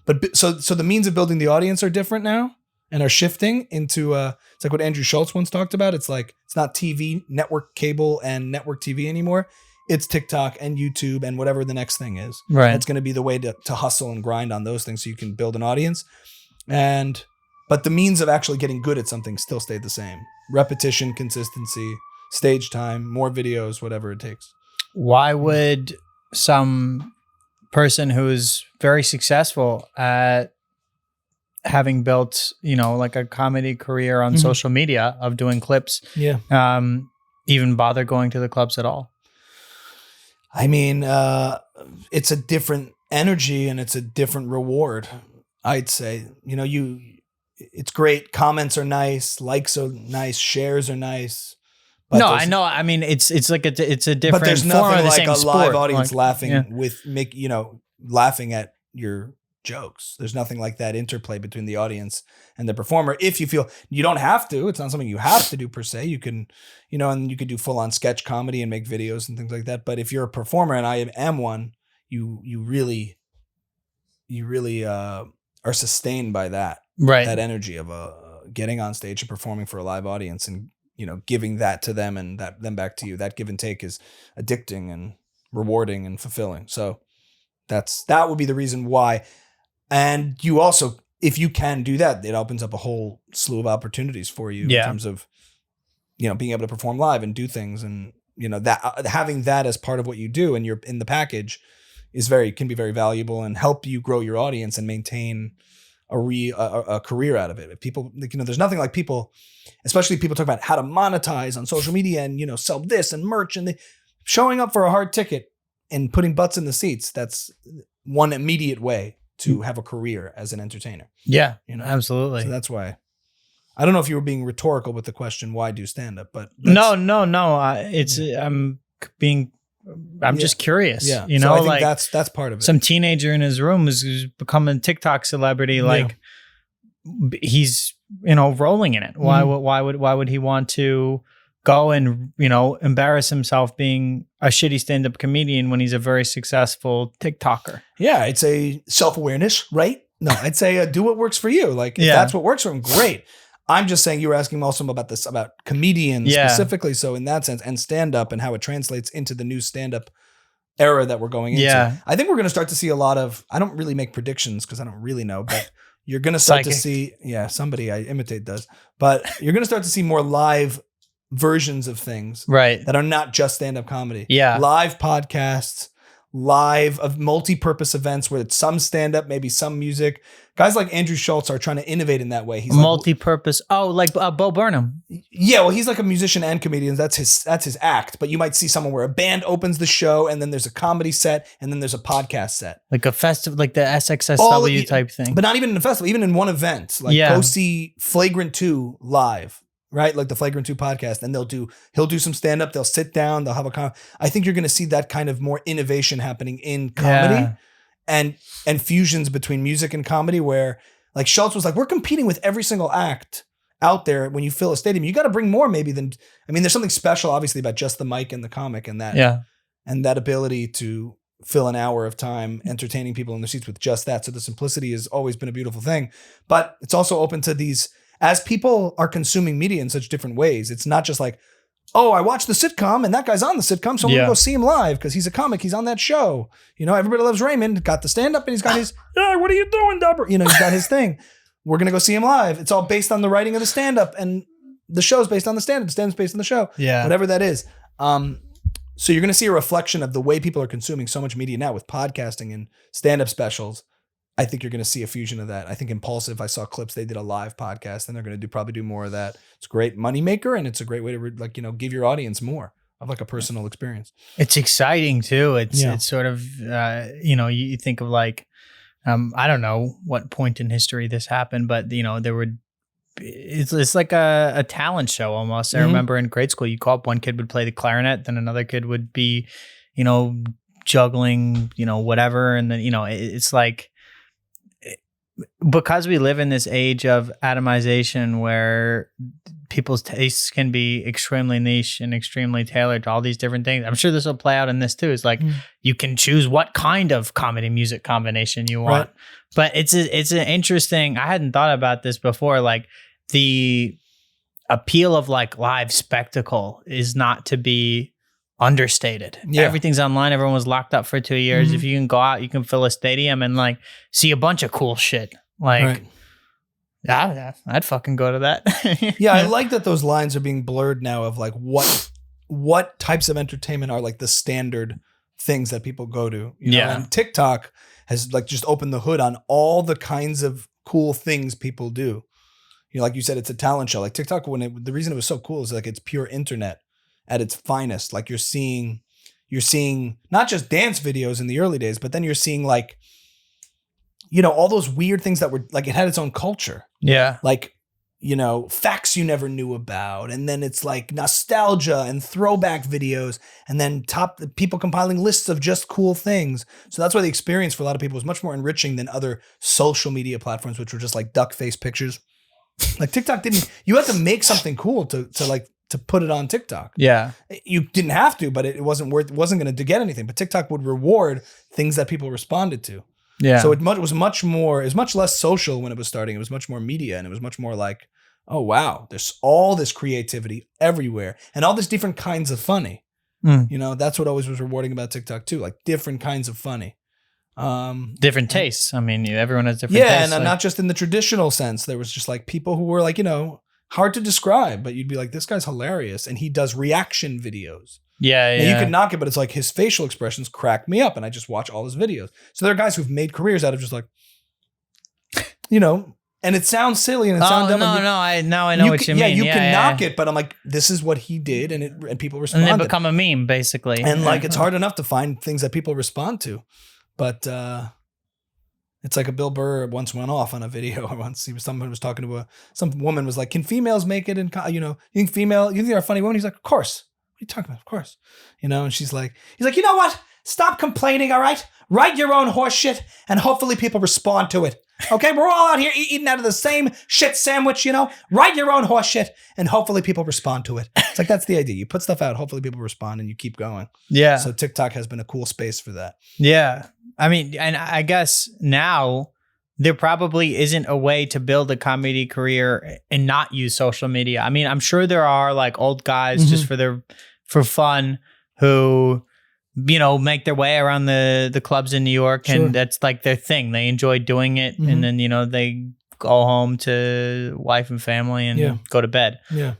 S2: But so the means of building the audience are different now and are shifting into it's like what Andrew Schultz once talked about. It's like, it's not TV, network cable and network TV anymore. It's TikTok and YouTube and whatever the next thing is. Right. It's going to be the way to hustle and grind on those things so you can build an audience. But the means of actually getting good at something still stayed the same. Repetition, consistency, stage time, more videos, whatever it takes.
S1: Why would some person who's very successful at having built, like a comedy career on social media of doing clips, even bother going to the clubs at all?
S2: I mean, it's a different energy and it's a different reward, I'd say. It's great. Comments are nice. Likes are nice. Shares are nice. But
S1: no, I know. I mean, it's like it's a different.
S2: But there's
S1: form
S2: nothing
S1: of the
S2: like
S1: same
S2: a
S1: sport.
S2: live audience laughing laughing at your jokes. There's nothing like that interplay between the audience and the performer. If you feel you don't have to, it's not something you have to do per se. You can, and you could do full on sketch comedy and make videos and things like that. But if you're a performer, and I am one, you really are sustained by that, that energy of getting on stage and performing for a live audience and giving that to them and them back to you. That give and take is addicting and rewarding and fulfilling. So that would be the reason why. And you also, if you can do that, it opens up a whole slew of opportunities for you in terms of, being able to perform live and do things. And, that having that as part of what you do and you're in the package can be very valuable and help you grow your audience and maintain a career out of it. If people, there's nothing like people, especially people talk about how to monetize on social media and, sell this and merch and showing up for a hard ticket and putting butts in the seats. That's one immediate way to have a career as an entertainer. Yeah, absolutely. So that's why. I don't know if you were being rhetorical with the question, why do stand up? But
S1: no. I'm just curious. Yeah.
S2: So I think that's part of it.
S1: Some teenager in his room who's become a TikTok celebrity. Like he's, rolling in it. Why would he want to go and, embarrass himself being a shitty stand-up comedian when he's a very successul TikToker?
S2: Yeah. It's a self-awareness, right? No, I'd say do what works for you. Like if that's what works for him, great. I'm just saying you were asking also about comedians specifically. So in that sense, and stand-up and how it translates into the new stand-up era that we're going into. Yeah. I think we're going to start to see a lot of, I don't really make predictions because I don't really know, but you're going to start to
S1: Psychic.
S2: see, somebody I imitate does, but you're going to start to see more live versions of things
S1: Right.
S2: that are not just stand-up comedy.
S1: Yeah.
S2: Live podcasts, live of multi-purpose events where it's some stand-up, maybe some music. Guys like Andrew Schultz are trying to innovate in that way. He's
S1: multi-purpose. Like Bo Burnham.
S2: Yeah, well, he's like a musician and comedian. That's his act. But you might see someone where a band opens the show, and then there's a comedy set, and then there's a podcast set,
S1: like a festival, like the SXSW type thing.
S2: But not even in a festival, even in one event. Like go see Flagrant 2 live, right? Like the Flagrant 2 podcast, and he'll do some stand up. They'll sit down. They'll have I think you're going to see that kind of more innovation happening in comedy.
S1: Yeah.
S2: And fusions between music and comedy, where like Schultz was like, we're competing with every single act out there. When you fill a stadium, you got to bring more maybe than, I mean, there's something special obviously about just the mic and the comic and that ability to fill an hour of time entertaining people in their seats with just that. So the simplicity has always been a beautiful thing, but it's also open to these, as people are consuming media in such different ways. It's not just like, oh, I watched the sitcom and that guy's on the sitcom, so I'm gonna go see him live because he's a comic. He's on that show. You know, Everybody Loves Raymond, got the stand up and he's got his, what are you doing, Dubber? You know, he's got his thing. We're gonna go see him live. It's all based on the writing of the stand up, and the show's based on the stand up. The stand up's based on the show. Yeah. Whatever that is. So you're gonna see a reflection of the way people are consuming so much media now with podcasting and stand up specials. I think you're going to see a fusion of that. I think Impulsive, I saw clips, they did a live podcast, and they're going to probably do more of that. It's a great moneymaker, and it's a great way to give your audience more of like a personal experience. It's
S1: exciting too. It's sort of, you think of like, I don't know what point in history this happened, but it's like a talent show almost. I remember in grade school, you call up, one kid would play the clarinet, then another kid would be, juggling, whatever. And then, it's like, because we live in this age of atomization where people's tastes can be extremely niche and extremely tailored to all these different things. I'm sure this will play out in this too. It's like you can choose what kind of comedy music combination you want. Right. But it's an interesting, I hadn't thought about this before. Like the appeal of like live spectacle is not to be understated. Everything's online. Everyone was locked up for 2 years. If you can go out, you can fill a stadium and like see a bunch of cool shit. Like, I'd fucking go to that.
S2: I like that those lines are being blurred now of like what types of entertainment are like the standard things that people go to. You know? And TikTok has like just opened the hood on all the kinds of cool things people do. You know, like you said, it's a talent show. Like TikTok, the reason it was so cool is like it's pure internet at its finest. Like you're seeing not just dance videos in the early days, but then you're seeing like, all those weird things that were like, it had its own culture. Yeah. Like, facts you never knew about. And then it's like nostalgia and throwback videos, and then people compiling lists of just cool things. So that's why the experience for a lot of people was much more enriching than other social media platforms, which were just like duck face pictures. Like TikTok you had to make something cool to put it on TikTok. Yeah. You didn't have to, but it wasn't going to get anything. But TikTok would reward things that people responded to. Yeah. So it was much less social when it was starting. It was much more media, and it was much more like, oh wow, there's all this creativity everywhere and all these different kinds of funny. That's what always was rewarding about TikTok too, like different kinds of funny.
S1: Different tastes. I mean, everyone has different tastes.
S2: Yeah, and not just in the traditional sense. There was just like people who were like, hard to describe, but you'd be like, this guy's hilarious, and he does reaction videes. Yeah. Now, you could knock it, but it's like his facial expressions crack me up, and I just watch all his videos. So there are guys who've made careers out of just like, and it sounds silly and it sounds dumb.
S1: I know what you mean.
S2: You can knock it, but I'm like, this is what he did, and people respond.
S1: And they become a meme, basically.
S2: And like, it's hard enough to find things that people respond to, but it's like a Bill Burr once went off on a video. Someone was talking to some woman was like, can females make it? And you think they're a funny woman? He's like, of course. What are you talking about? Of course. And he's like, you know what? Stop complaining. All right. Write your own horse shit, and hopefully people respond to it. Okay. We're all out here eating out of the same shit sandwich, write your own horse shit, and hopefully people respond to it. It's like, that's the idea. You put stuff out, hopefully people respond, and you keep going. Yeah. So TikTok has been a cool space for that.
S1: Yeah. I mean, and I guess now there probably isn't a way to build a comedy career and not use social media. I mean, I'm sure there are like old guys just for fun who, make their way around the clubs in New York, and that's like their thing. They enjoy doing it. And then, they go home to wife and family and go to bed.
S2: Yeah.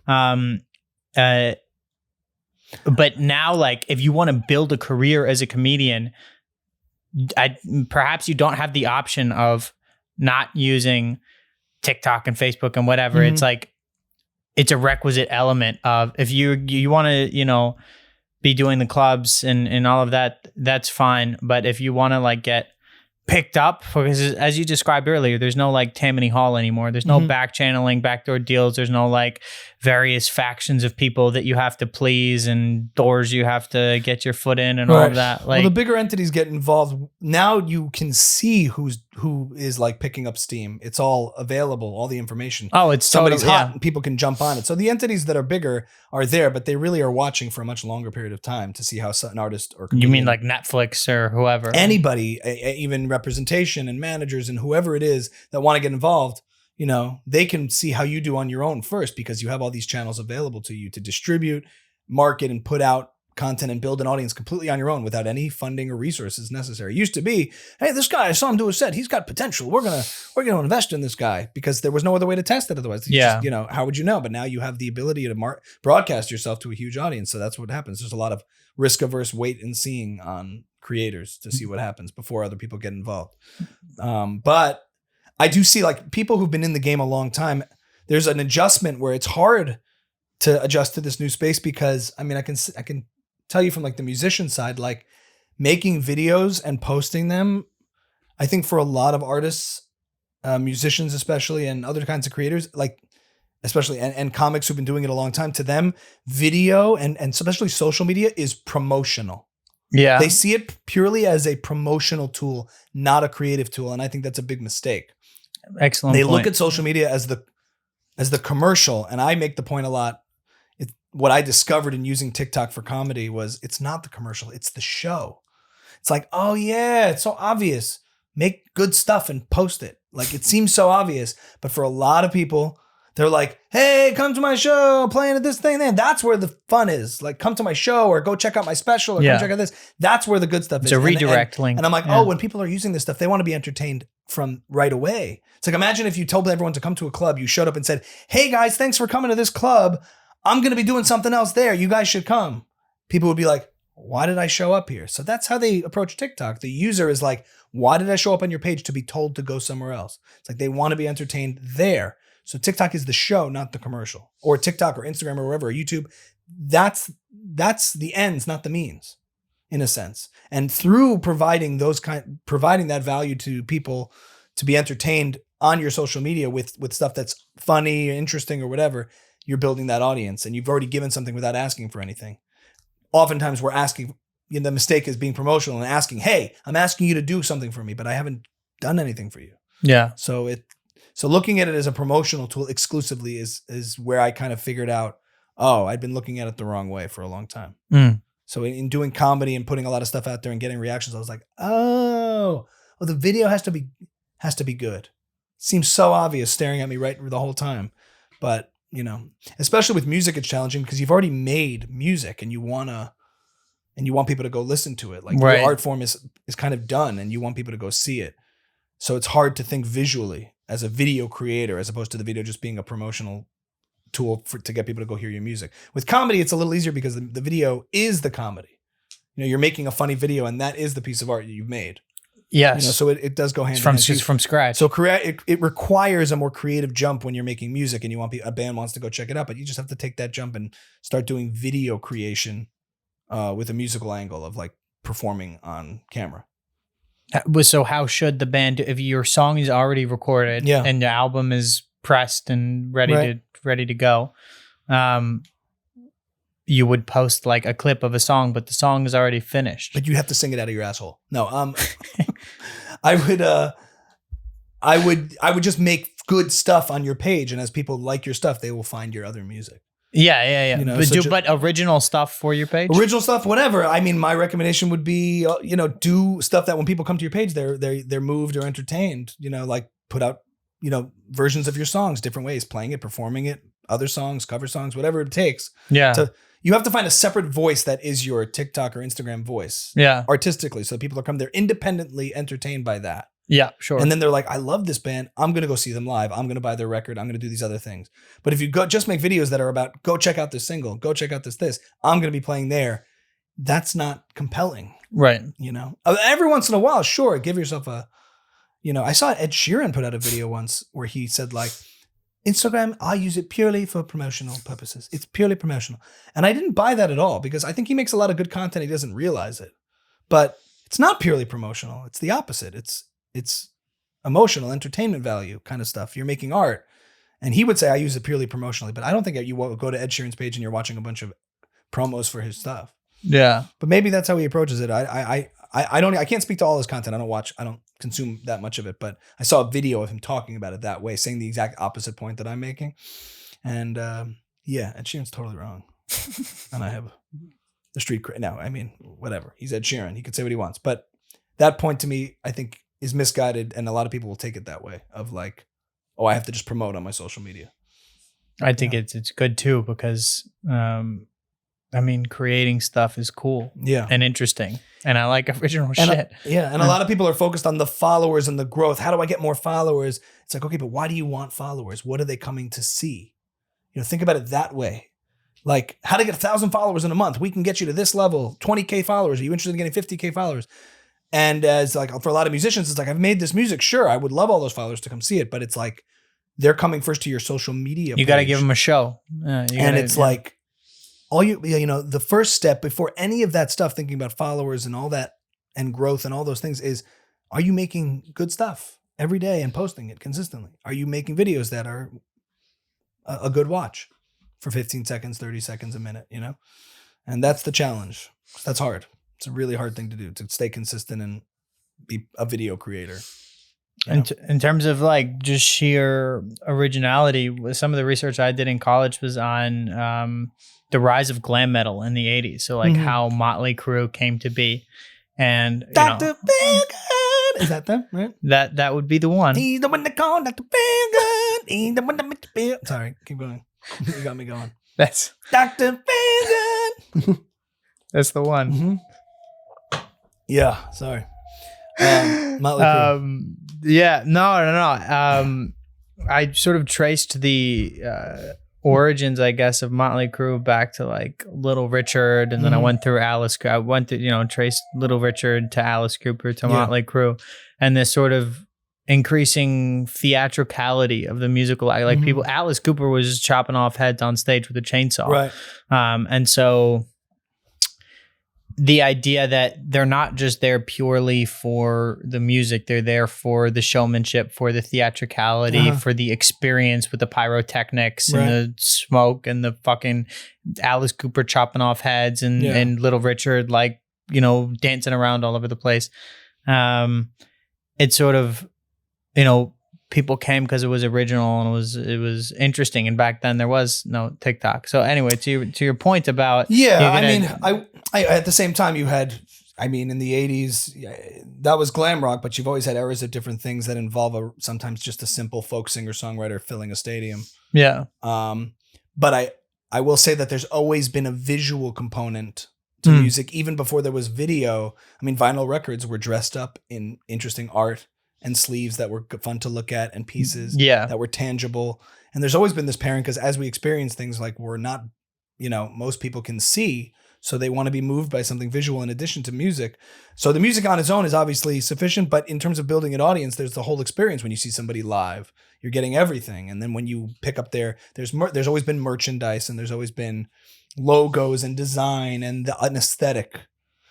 S1: But now, like, if you want to build a career as a comedian, perhaps you don't have the option of not using TikTok and Facebook and whatever. It's like, it's a requisite element of, if you want to, you know, be doing the clubs and all of that, that's fine. But if you want to like get picked up, because as you described earlier, there's no like Tammany Hall anymore. There's no back channeling, backdoor deals. There's no like various factions of people that you have to please and doors you have to get your foot in and all of that. Like,
S2: well, the bigger entities get involved. Now you can see who is like picking up steam. It's all available, all the information.
S1: Oh, it's
S2: somebody's
S1: totally,
S2: hot and people can jump on it. So the entities that are bigger are there, but they really are watching for a much longer period of time to see how an artist or comedian,
S1: you mean like Netflix or whoever,
S2: anybody, even representation and managers and whoever it is that want to get involved, you know, they can see how you do on your own first, because you have all these channels available to you to distribute, market, and put out content and build an audience completely on your own without any funding or resources necessary. It used to be, hey, this guy, I saw him do a set. He's got potential. We're gonna invest in this guy, because there was no other way to test it otherwise. Just, you know, how would you know? But now you have the ability to broadcast yourself to a huge audience. So that's what happens. There's a lot of risk-averse wait and seeing on creators to see what happens before other people get involved. But I do see like people who've been in the game a long time, there's an adjustment where it's hard to adjust to this new space, because I mean, I can tell you from like the musician side, like making videos and posting them, I think for a lot of artists, musicians especially, and other kinds of creators, like especially and comics who've been doing it a long time, to them, video and especially social media is promotional.
S1: Yeah.
S2: They see it purely as a promotional tool, not a creative tool. And I think that's a big mistake.
S1: Excellent.
S2: They look at social media as the commercial. And I make the point a lot. What I discovered in using TikTok for comedy was it's not the commercial, it's the show. It's like, oh yeah, it's so obvious. Make good stuff and post it. Like, it seems so obvious. But for a lot of people, they're like, hey, come to my show, playing at this thing. Then that's where the fun is. Like, come to my show or go check out my special or come check out this. That's where the good stuff is.
S1: It's a redirect link.
S2: And I'm like, oh, when people are using this stuff, they want to be entertained from right away. It's like, imagine if you told everyone to come to a club, you showed up and said, hey guys, thanks for coming to this club. I'm going to be doing something else there. You guys should come. People would be like, why did I show up here? So that's how they approach TikTok. The user is like, why did I show up on your page to be told to go somewhere else? It's like they want to be entertained there. So TikTok is the show, not the commercial. Or TikTok or Instagram or wherever, or YouTube. That's the ends, not the means, in a sense. And through providing that value to people to be entertained on your social media with stuff that's funny, interesting, or whatever, you're building that audience, and you've already given something without asking for anything. Oftentimes we're asking, the mistake is being promotional and asking, hey, I'm asking you to do something for me, but I haven't done anything for you.
S1: Yeah.
S2: So looking at it as a promotional tool exclusively is where I kind of figured out, oh, I'd been looking at it the wrong way for a long time. So in doing comedy and putting a lot of stuff out there and getting reactions, I was like, oh, well, the video has to be good. Seems so obvious staring at me right the whole time. But you know, especially with music, it's challenging because you've already made music and you want people to go listen to it. Like your art form is kind of done and you want people to go see it. So it's hard to think visually as a video creator, as opposed to the video just being a promotional tool to get people to go hear your music. With comedy, it's a little easier because the video is the comedy. You know, you're making a funny video and that is the piece of art that you've made.
S1: Yes.
S2: You know, so it does go hand in hand.
S1: Just from scratch.
S2: So it requires a more creative jump when you're making music and a band wants to go check it out, but you just have to take that jump and start doing video creation with a musical angle of like performing on camera.
S1: So how should the band do, if your song is already recorded and the album is pressed and ready to go? You would post like a clip of a song, but the song is already finished.
S2: But you have to sing it out of your asshole. No, I would just make good stuff on your page, and as people like your stuff, they will find your other music.
S1: Yeah.
S2: You know,
S1: but original stuff for your page?
S2: Original stuff, whatever. I mean, my recommendation would be, do stuff that when people come to your page, they're moved or entertained. You know, like put out, versions of your songs, different ways, playing it, performing it, other songs, cover songs, whatever it takes.
S1: Yeah.
S2: You have to find a separate voice that is your TikTok or Instagram voice.
S1: Yeah.
S2: Artistically. So people are they're independently entertained by that.
S1: Yeah, sure.
S2: And then they're like, I love this band. I'm going to go see them live. I'm going to buy their record. I'm going to do these other things. But if you just make videos that are about, go check out this single, go check out this, I'm going to be playing there. That's not compelling.
S1: Right.
S2: You know, every once in a while, sure, give yourself a, you know, I saw Ed Sheeran put out a video once where he said like, Instagram, I use it purely for promotional purposes. It's purely promotional. And I didn't buy that at all because I think he makes a lot of good content. He doesn't realize it. But it's not purely promotional. It's the opposite. It's emotional, entertainment value kind of stuff. You're making art. And he would say, I use it purely promotionally. But I don't think that you go to Ed Sheeran's page and you're watching a bunch of promos for his stuff.
S1: Yeah.
S2: But maybe that's how he approaches it. I can't speak to all his content. I don't consume that much of it, but I saw a video of him talking about it that way, saying the exact opposite point that I'm making. And yeah, Ed Sheeran's totally wrong. And I have the street cred. No, I mean, whatever. He's Ed Sheeran. He could say what he wants. But that point to me, I think is misguided. And a lot of people will take it that way of like, oh, I have to just promote on my social media.
S1: I think it's good too, because I mean, creating stuff is cool and interesting. And I like original shit.
S2: And a lot of people are focused on the followers and the growth. How do I get more followers? It's like, okay, but why do you want followers? What are they coming to see? You know, think about it that way. Like, how to get 1,000 followers in a month. We can get you to this level, 20K followers. Are you interested in getting 50K followers? And as like, for a lot of musicians, it's like, I've made this music. Sure, I would love all those followers to come see it. But it's like, they're coming first to your social media page.
S1: You got to give them a show.
S2: Like, all you know, the first step before any of that stuff, thinking about followers and all that and growth and all those things is, are you making good stuff every day and posting it consistently? Are you making videos that are a good watch for 15 seconds, 30 seconds, a minute, you know? And that's the challenge. That's hard. It's a really hard thing to do, to stay consistent and be a video creator.
S1: In terms of like just sheer originality, some of the research I did in college was on the rise of glam metal in the 80s. So like how Motley Crue came to be. And
S2: Dr. Bangin'. Is that them, right?
S1: That would be the one.
S2: He's the one that called Dr. Bangin'. He's the one that makes the bill. Sorry, keep going. You got me going.
S1: That's
S2: Dr. Bangin'.
S1: That's the one.
S2: Mm-hmm. Yeah, sorry. Motley Crue.
S1: Yeah, no. I sort of traced the origins, I guess, of Motley Crue back to like Little Richard, and then I went through Alice. I went to traced Little Richard to Alice Cooper to Motley Crue, and this sort of increasing theatricality of the musical. Like people, Alice Cooper was just chopping off heads on stage with a chainsaw,
S2: right?
S1: And so the idea that they're not just there purely for the music, they're there for the showmanship, for the theatricality, for the experience with the pyrotechnics and the smoke and the fucking Alice Cooper chopping off heads and Little Richard, like, dancing around all over the place. It's sort of, people came because it was original and it was interesting. And back then there was no TikTok. So anyway, to your point about
S2: I at the same time you had, in the 80s that was glam rock, but you've always had eras of different things that involve sometimes just a simple folk singer songwriter filling a stadium.
S1: Yeah.
S2: But I will say that there's always been a visual component to music, even before there was video. Vinyl records were dressed up in interesting art and sleeves that were fun to look at and pieces that were tangible. And there's always been this pairing, because as we experience things, like, we're not, most people can see, so they want to be moved by something visual in addition to music. So the music on its own is obviously sufficient, but in terms of building an audience, there's the whole experience. When you see somebody live, you're getting everything. And then when you pick up there's always been merchandise, and there's always been logos and design and an aesthetic.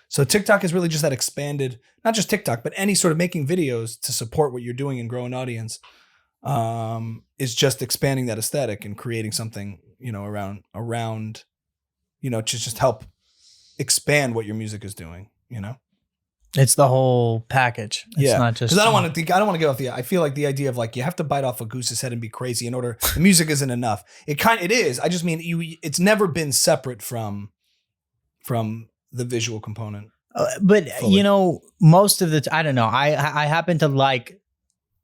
S2: So TikTok is really just that expanded, not just TikTok, but any sort of making videos to support what you're doing and grow an audience, is just expanding that aesthetic and creating something, around, to just help expand what your music is doing,
S1: It's the whole package. It's not just,
S2: because I don't want to get off I feel like the idea of like, you have to bite off a goose's head and be crazy in order, the music isn't enough. It is. I just mean it's never been separate from the visual component.
S1: But
S2: fully.
S1: Most of the I don't know. I happen to like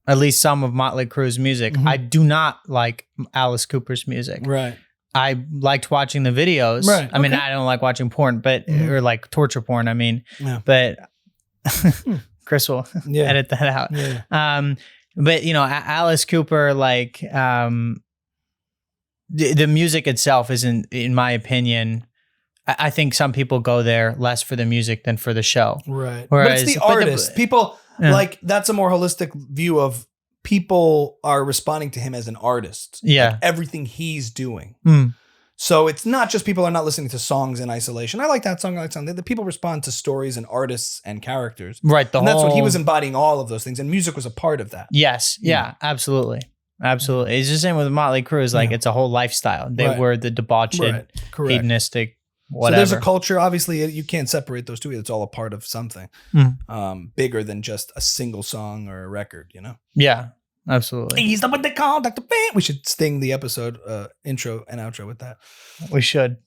S1: at least some of Motley Crue's music. I do not like Alice Cooper's music.
S2: Right.
S1: I liked watching the videos.
S2: Right.
S1: I don't like watching porn, but or like torture porn. But Chris will edit that out.
S2: Yeah.
S1: But Alice Cooper, like the music itself isn't, in my opinion. I think some people go there less for the music than for the show.
S2: Right.
S1: Whereas,
S2: but it's the artist. People like that's a more holistic view of people are responding to him as an artist.
S1: Yeah.
S2: Like everything he's doing.
S1: Mm.
S2: So it's not just people are not listening to songs in isolation. I like that song. I like that song. The people respond to stories and artists and characters.
S1: Right.
S2: And that's what he was embodying, all of those things. And music was a part of that.
S1: Yes. Yeah. Absolutely. Absolutely. It's the same with Motley Crue. It's like it's a whole lifestyle. They were the debauched, hedonistic, whatever.
S2: So there's a culture. Obviously, you can't separate those two. It's all a part of something bigger than just a single song or a record,
S1: Yeah. Absolutely.
S2: He's the what they call Dr. Fan. We should sting the episode intro and outro with that.
S1: We should.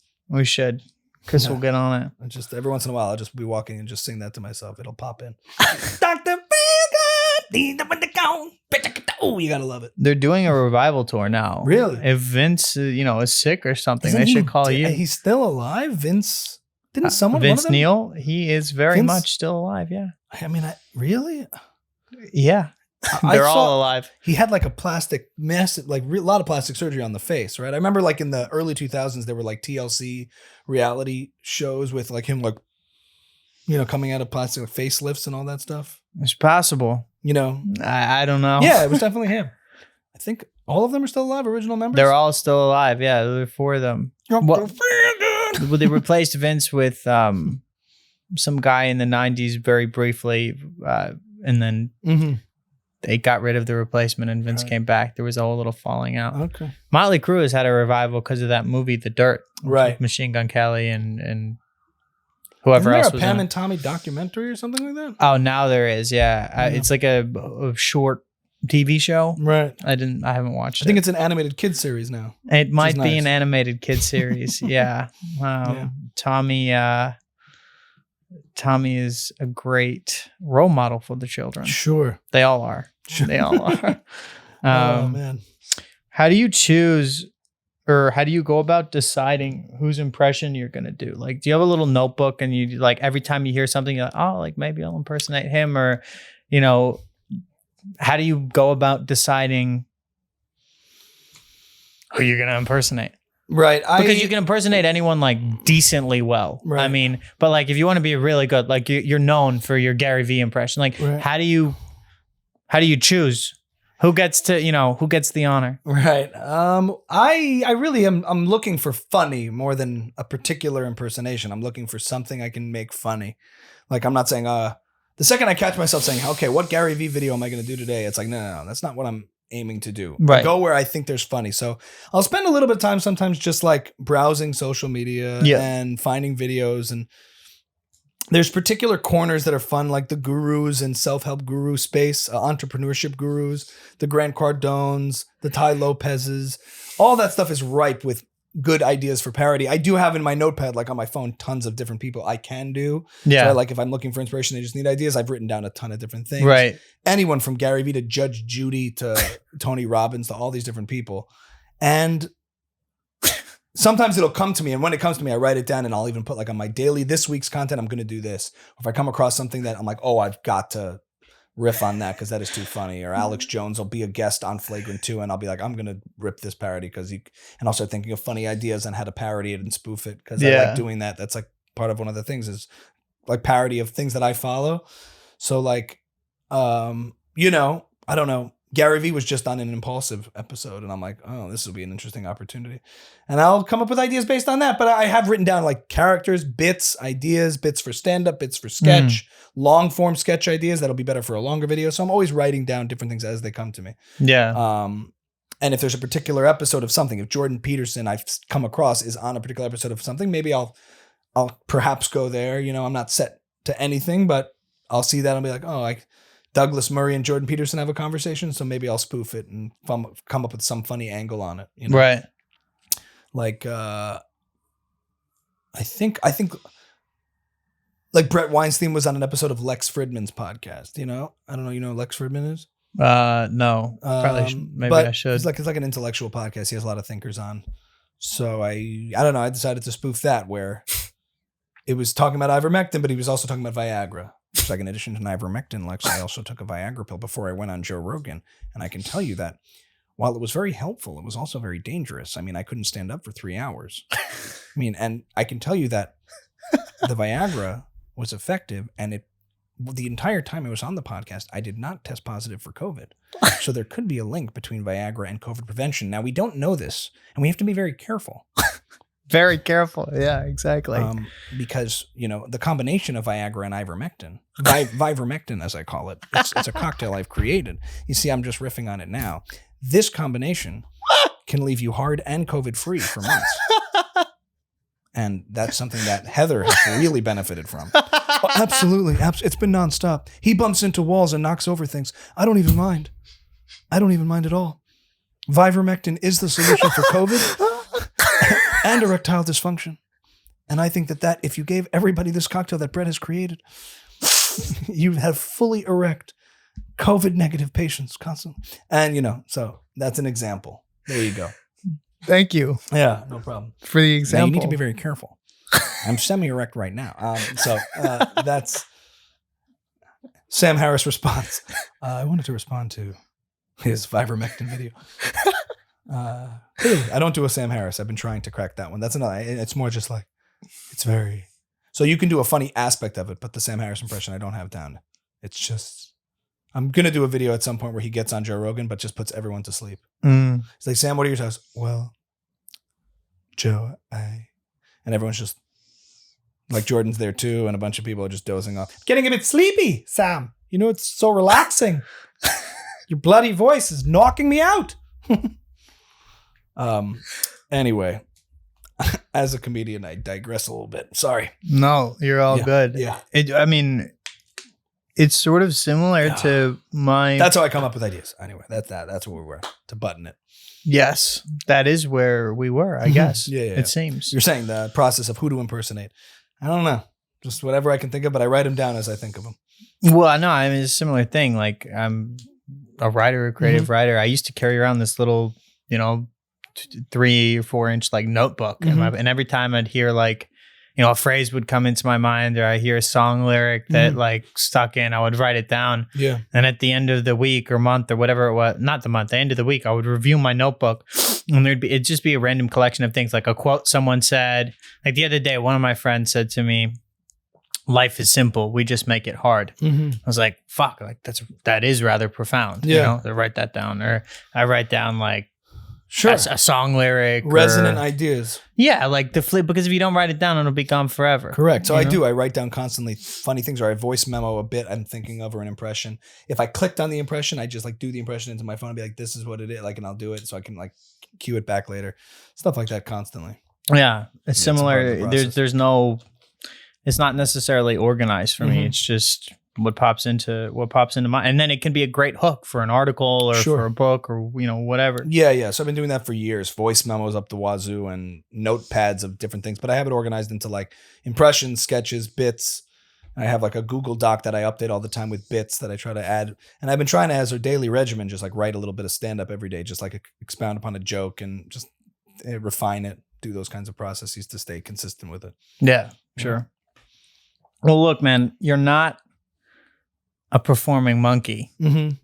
S1: Chris will get on it.
S2: Just every once in a while, I'll just be walking and just sing that to myself. It'll pop in. Dr. Fan, he's the what they call. Oh, you gotta love it.
S1: They're doing a revival tour now.
S2: Really?
S1: If Vince, is sick or something, they should call you.
S2: He's still alive. Vince. Didn't someone?
S1: Vince Neil. He is very much still alive. Yeah.
S2: I mean, really?
S1: Yeah. They're all alive.
S2: He had like a massive, like a lot of plastic surgery on the face, right? I remember like in the early 2000s, there were like TLC reality shows with like him, like, coming out of plastic like facelifts and all that stuff.
S1: It's possible. I don't know.
S2: Yeah, it was definitely him. I think all of them are still alive, original members?
S1: They're all still alive. Yeah, there were 4 of them. Well, they replaced Vince with some guy in the 90s very briefly, and then they got rid of the replacement and Vince came back. There was a whole little falling out.
S2: Okay.
S1: Motley Crue has had a revival because of that movie, The Dirt.
S2: Right.
S1: Machine Gun Kelly and whoever else was in it.
S2: Isn't there a Pam and Tommy documentary or something like that?
S1: Oh, now there is. Yeah. It's like a short TV show.
S2: Right.
S1: I haven't watched it.
S2: I think it's an animated kid series now.
S1: It might be an animated kid series. Yeah. Tommy is a great role model for the children.
S2: Sure.
S1: They all are.
S2: Sure.
S1: They all are.
S2: Oh, man.
S1: How do you choose, or how do you go about deciding whose impression you're going to do? Like, do you have a little notebook and you like every time you hear something, you're like, oh, like maybe I'll impersonate him, or, how do you go about deciding who you're going to impersonate?
S2: Right.
S1: Because you can impersonate anyone like decently well. Right. I mean, but like if you want to be really good, like you're known for your Gary Vee impression. Like how do you choose who gets the honor? Right.
S2: I really am. I'm looking for funny more than a particular impersonation. I'm looking for something I can make funny. Like I'm not saying the second I catch myself saying, okay, what Gary Vee video am I going to do today? It's like, no, that's not what I'm aiming to do. Right. I go where I think there's funny. So I'll spend a little bit of time sometimes just like browsing social media and finding videos. And there's particular corners that are fun, like the gurus and self-help guru space, entrepreneurship gurus, the Grant Cardones, the Ty Lopez's. All that stuff is ripe with good ideas for parody. I do have in my notepad, like on my phone, tons of different people I can do. Yeah. So like if I'm looking for inspiration, I just need ideas. I've written down a ton of different things. Right. Anyone from Gary Vee to Judge Judy to Tony Robbins to all these different people. And sometimes it'll come to me. And when it comes to me, I write it down and I'll even put like on my daily, this week's content, I'm going to do this. If I come across something that I'm like, oh, I've got to riff on that because that is too funny. Or Alex Jones will be a guest on Flagrant 2 and I'll be like, I'm going to rip this parody and I'll start thinking of funny ideas on how to parody it and spoof it because I like doing that. That's like part of one of the things is like parody of things that I follow. So like, I don't know. Gary Vee was just on an Impulsive episode and I'm like, oh, this will be an interesting opportunity. And I'll come up with ideas based on that. But I have written down like characters, bits, ideas, bits for stand-up, bits for sketch, long form sketch ideas that'll be better for a longer video. So I'm always writing down different things as they come to me. Yeah. And if there's a particular episode of something, if Jordan Peterson I've come across is on a particular episode of something, maybe I'll perhaps go there. I'm not set to anything, but I'll see that and be like, oh, like Douglas Murray and Jordan Peterson have a conversation, so maybe I'll spoof it and come up with some funny angle on it. Right. Like, I think like Bret Weinstein was on an episode of Lex Fridman's podcast. I don't know. You know who Lex Fridman is?
S1: No. Probably maybe I should.
S2: It's like an intellectual podcast. He has a lot of thinkers on. So I don't know. I decided to spoof that where it was talking about ivermectin, but he was also talking about Viagra. It's like in addition to ivermectin, Lex, I also took a Viagra pill before I went on Joe Rogan. And I can tell you that while it was very helpful, it was also very dangerous. I mean, I couldn't stand up for 3 hours. I mean, and I can tell you that the Viagra was effective, and the entire time I was on the podcast, I did not test positive for COVID. So there could be a link between Viagra and COVID prevention. Now, we don't know this, and we have to be very careful.
S1: Very careful. Yeah, exactly.
S2: Because, the combination of Viagra and ivermectin, Vivermectin, as I call it, it's a cocktail I've created. You see, I'm just riffing on it now. This combination can leave you hard and COVID-free for months. And that's something that Heather has really benefited from. Oh, absolutely. It's been nonstop. He bumps into walls and knocks over things. I don't even mind. I don't even mind at all. Vivermectin is the solution for COVID and erectile dysfunction. And I think that if you gave everybody this cocktail that Bret has created, you have fully erect COVID negative patients constantly. And, so that's an example. There you go.
S1: Thank you.
S2: Yeah, no problem.
S1: For the example.
S2: Now, you need to be very careful. I'm semi-erect right now. So that's Sam Harris' response. I wanted to respond to his Vivermectin video. Clearly, I don't do a Sam Harris. I've been trying to crack that one. That's another. It's more just like, it's very. So you can do a funny aspect of it, but the Sam Harris impression I don't have down. It's just. I'm going to do a video at some point where he gets on Joe Rogan, but just puts everyone to sleep. He's like, Sam, what are your thoughts? Well, Joe, and everyone's just like, Jordan's there too, and a bunch of people are just dozing off. Getting a bit sleepy, Sam. It's so relaxing. Your bloody voice is knocking me out. Anyway, as a comedian, I digress a little bit. Sorry.
S1: No, you're all good.
S2: Yeah.
S1: It's sort of similar to my...
S2: That's how I come up with ideas. Anyway, that's where we were, to button it.
S1: Yes, that is where we were, I guess.
S2: Yeah.
S1: It seems.
S2: You're saying the process of who to impersonate. I don't know. Just whatever I can think of, but I write them down as I think of them.
S1: Well, no, I mean, it's a similar thing. Like, I'm a writer, a creative writer. I used to carry around this little, 3 or 4 inch like notebook. And every time I'd hear like, a phrase would come into my mind, or I hear a song lyric that like stuck in, I would write it down. Yeah. And at the end of the week or month or whatever it was, not the month, the end of the week, I would review my notebook, and it'd just be a random collection of things, like a quote someone said. Like the other day, one of my friends said to me, "Life is simple. We just make it hard." I was like, fuck, like that is rather profound.
S2: Yeah.
S1: I write that down, or I write down like,
S2: sure,
S1: a song lyric,
S2: resonant ideas.
S1: Yeah, like the flip, because if you don't write it down, it'll be gone forever.
S2: Correct. So I do. I write down constantly funny things, or I voice memo a bit I'm thinking of, or an impression. If I clicked on the impression, I just like do the impression into my phone and be like, "This is what it is," like, and I'll do it so I can like cue it back later. Stuff like that constantly.
S1: Yeah, it's similar. There's no. It's not necessarily organized for me. It's just what pops into mind, and then it can be a great hook for an article or for a book or whatever. Yeah.
S2: So I've been doing that for years. Voice memos up the wazoo and notepads of different things, but I have it organized into like impressions, sketches, bits. I have like a Google Doc that I update all the time with bits that I try to add, and I've been trying to, as a daily regimen, just like write a little bit of stand up every day, just like expound upon a joke and just refine it, do those kinds of processes to stay consistent with it.
S1: Yeah, sure. Well, look, man, you're not a performing monkey,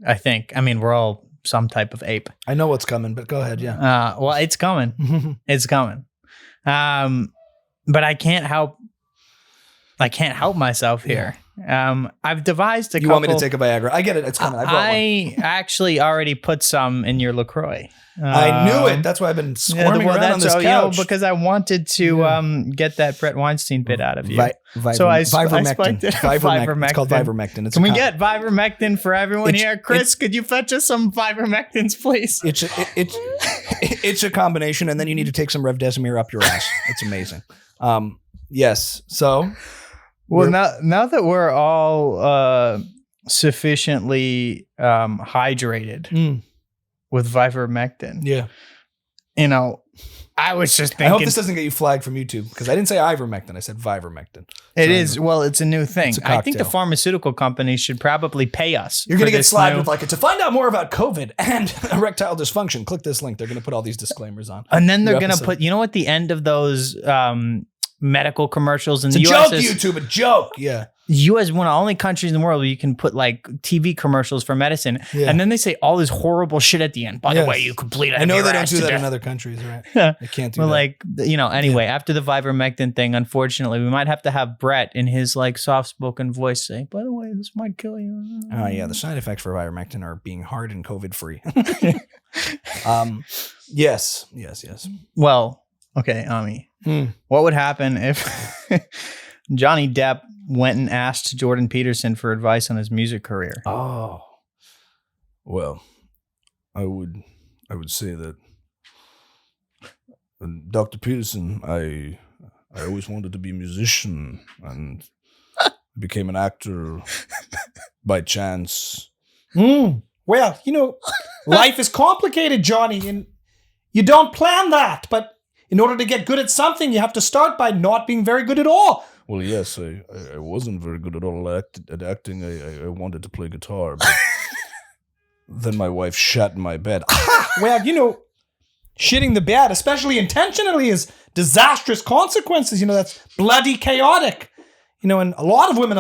S1: I think. I mean, we're all some type of ape.
S2: I know what's coming, but go ahead, yeah.
S1: Well, it's coming. It's coming. But I can't help myself here. I've devised a couple.
S2: You want me to take a Viagra? I get it. It's coming.
S1: I actually already put some in your LaCroix.
S2: I knew it. That's why I've been squirming around on this couch.
S1: Because I wanted to get that Bret Weinstein bit out of you.
S2: Vivermectin. It's called Vivermectin.
S1: Can we get Vivermectin for everyone here? Chris, could you fetch us some Vivermectins, please?
S2: It's a combination, and then you need to take some Remdesivir up your ass. It's amazing. Yes. So...
S1: Well, now that we're all sufficiently hydrated with Vivermectin, I was just thinking.
S2: I hope this doesn't get you flagged from YouTube, because I didn't say ivermectin. I said Vivermectin.
S1: It is. Well, it's a new thing. I think the pharmaceutical companies should probably pay us.
S2: You're going to get slagged with like, to find out more about COVID and erectile dysfunction, click this link. They're going to put all these disclaimers on.
S1: And then they're going to put, at the end of those medical commercials in the US.
S2: It's a joke, YouTube, a joke. Yeah.
S1: U.S. is one of the only countries in the world where you can put like TV commercials for medicine, and then they say all this horrible shit at the end. By the way, you complete.
S2: I know they don't do that in other countries, right? They can't do that.
S1: Like, anyway, after the Vivermectin thing, unfortunately, we might have to have Bret in his like soft-spoken voice say, "By the way, this might kill you."
S2: Oh yeah, the side effects for Vivermectin are being hard and COVID-free. Yes.
S1: Well, okay, Ami. What would happen if Johnny Depp went and asked Jordan Peterson for advice on his music career?
S2: Oh, well, I would say that, Dr. Peterson, I always wanted to be a musician and became an actor by chance. Well, life is complicated, Johnny, and you don't plan that. But in order to get good at something, you have to start by not being very good at all. Well, yes, I wasn't very good at all at acting. I wanted to play guitar, but then my wife shat in my bed. Well, shitting the bed, especially intentionally, is disastrous consequences. That's bloody chaotic. And a lot of women,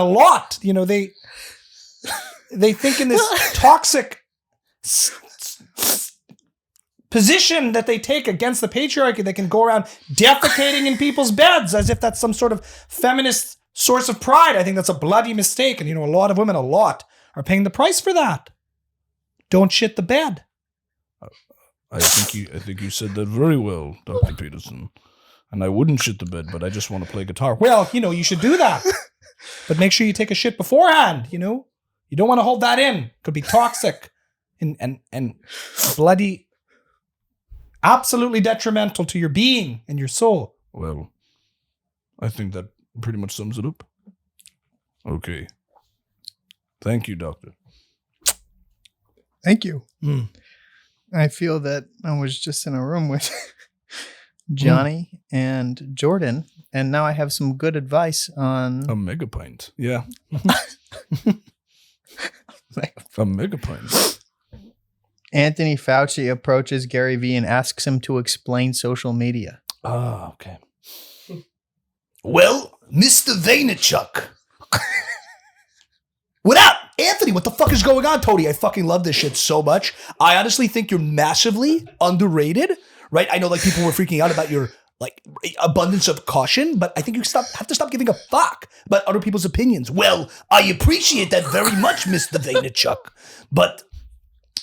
S2: they think in this toxic position that they take against the patriarchy, they can go around defecating in people's beds as if that's some sort of feminist source of pride. I think that's a bloody mistake. And, a lot of women, are paying the price for that. Don't shit the bed. I think you said that very well, Dr. Peterson. And I wouldn't shit the bed, but I just want to play guitar. Well, you should do that. But make sure you take a shit beforehand, You don't want to hold that in. Could be toxic and bloody, absolutely detrimental to your being and your soul. Well, I think that pretty much sums it up. Okay. Thank you, doctor.
S1: Thank you. I feel that I was just in a room with Johnny and Jordan, and now I have some good advice on
S2: a mega pint. Yeah. A mega pint.
S1: Anthony Fauci approaches Gary Vee and asks him to explain social media.
S2: Oh, okay. Well, Mr. Vaynerchuk. What up? Anthony, what the fuck is going on, Tony? I fucking love this shit so much. I honestly think you're massively underrated, right? I know people were freaking out about your abundance of caution, but I think you have to stop giving a fuck about other people's opinions. Well, I appreciate that very much, Mr. Vaynerchuk, but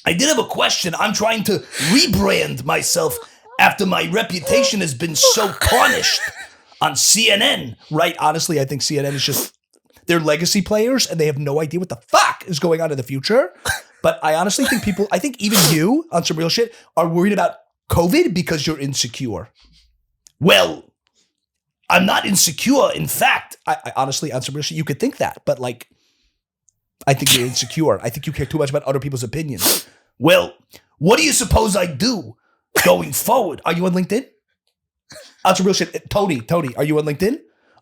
S2: I did have a question. I'm trying to rebrand myself after my reputation has been so tarnished on CNN, right? Honestly, I think CNN is just, they're legacy players and they have no idea what the fuck is going on in the future. But I honestly think I think even you, on some real shit, are worried about COVID because you're insecure. Well, I'm not insecure. In fact, I honestly, on some real shit, you could think that. But I think you're insecure. I think you care too much about other people's opinions. Well, what do you suppose I do going forward? Are you on LinkedIn? On some real shit. Tony, are you on LinkedIn?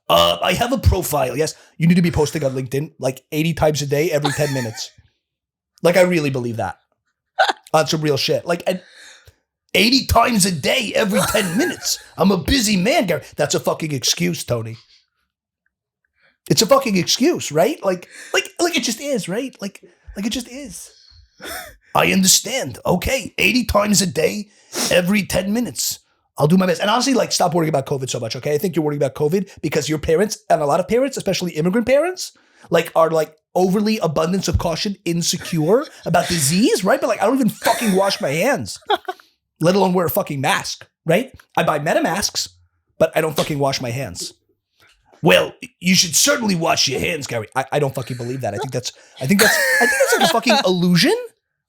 S2: I have a profile. Yes, you need to be posting on LinkedIn 80 times a day, every 10 minutes. I really believe that. On some real shit. 80 times a day, every 10 minutes. I'm a busy man, Gary. That's a fucking excuse, Tony. It's a fucking excuse, right? It just is, right? It just is. I understand. Okay, 80 times a day, every 10 minutes. I'll do my best. And honestly, stop worrying about COVID so much, okay? I think you're worrying about COVID because your parents, and a lot of parents, especially immigrant parents, are overly abundance of caution, insecure about disease, right? But I don't even fucking wash my hands, let alone wear a fucking mask, right? I buy MetaMasks, but I don't fucking wash my hands. Well, you should certainly wash your hands, Gary. I don't fucking believe that. I think that's a fucking illusion.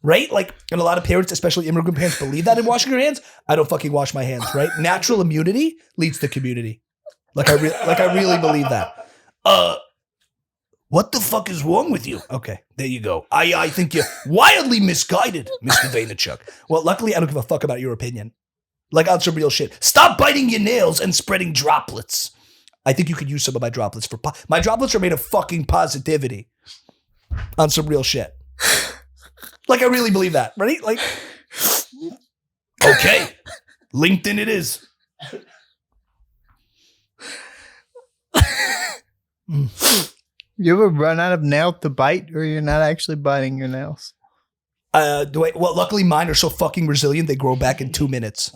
S2: Right? And a lot of parents, especially immigrant parents, believe that in washing your hands. I don't fucking wash my hands, right? Natural immunity leads to community. I really believe that. What the fuck is wrong with you? Okay, there you go. I think you're wildly misguided, Mr. Vaynerchuk. Well, luckily, I don't give a fuck about your opinion. On some real shit. Stop biting your nails and spreading droplets. I think you could use some of my droplets for... my droplets are made of fucking positivity. On some real shit. I really believe that, right? Okay, LinkedIn it is.
S1: You ever run out of nail to bite, or you're not actually biting your nails?
S2: Well, luckily mine are so fucking resilient, they grow back in 2 minutes.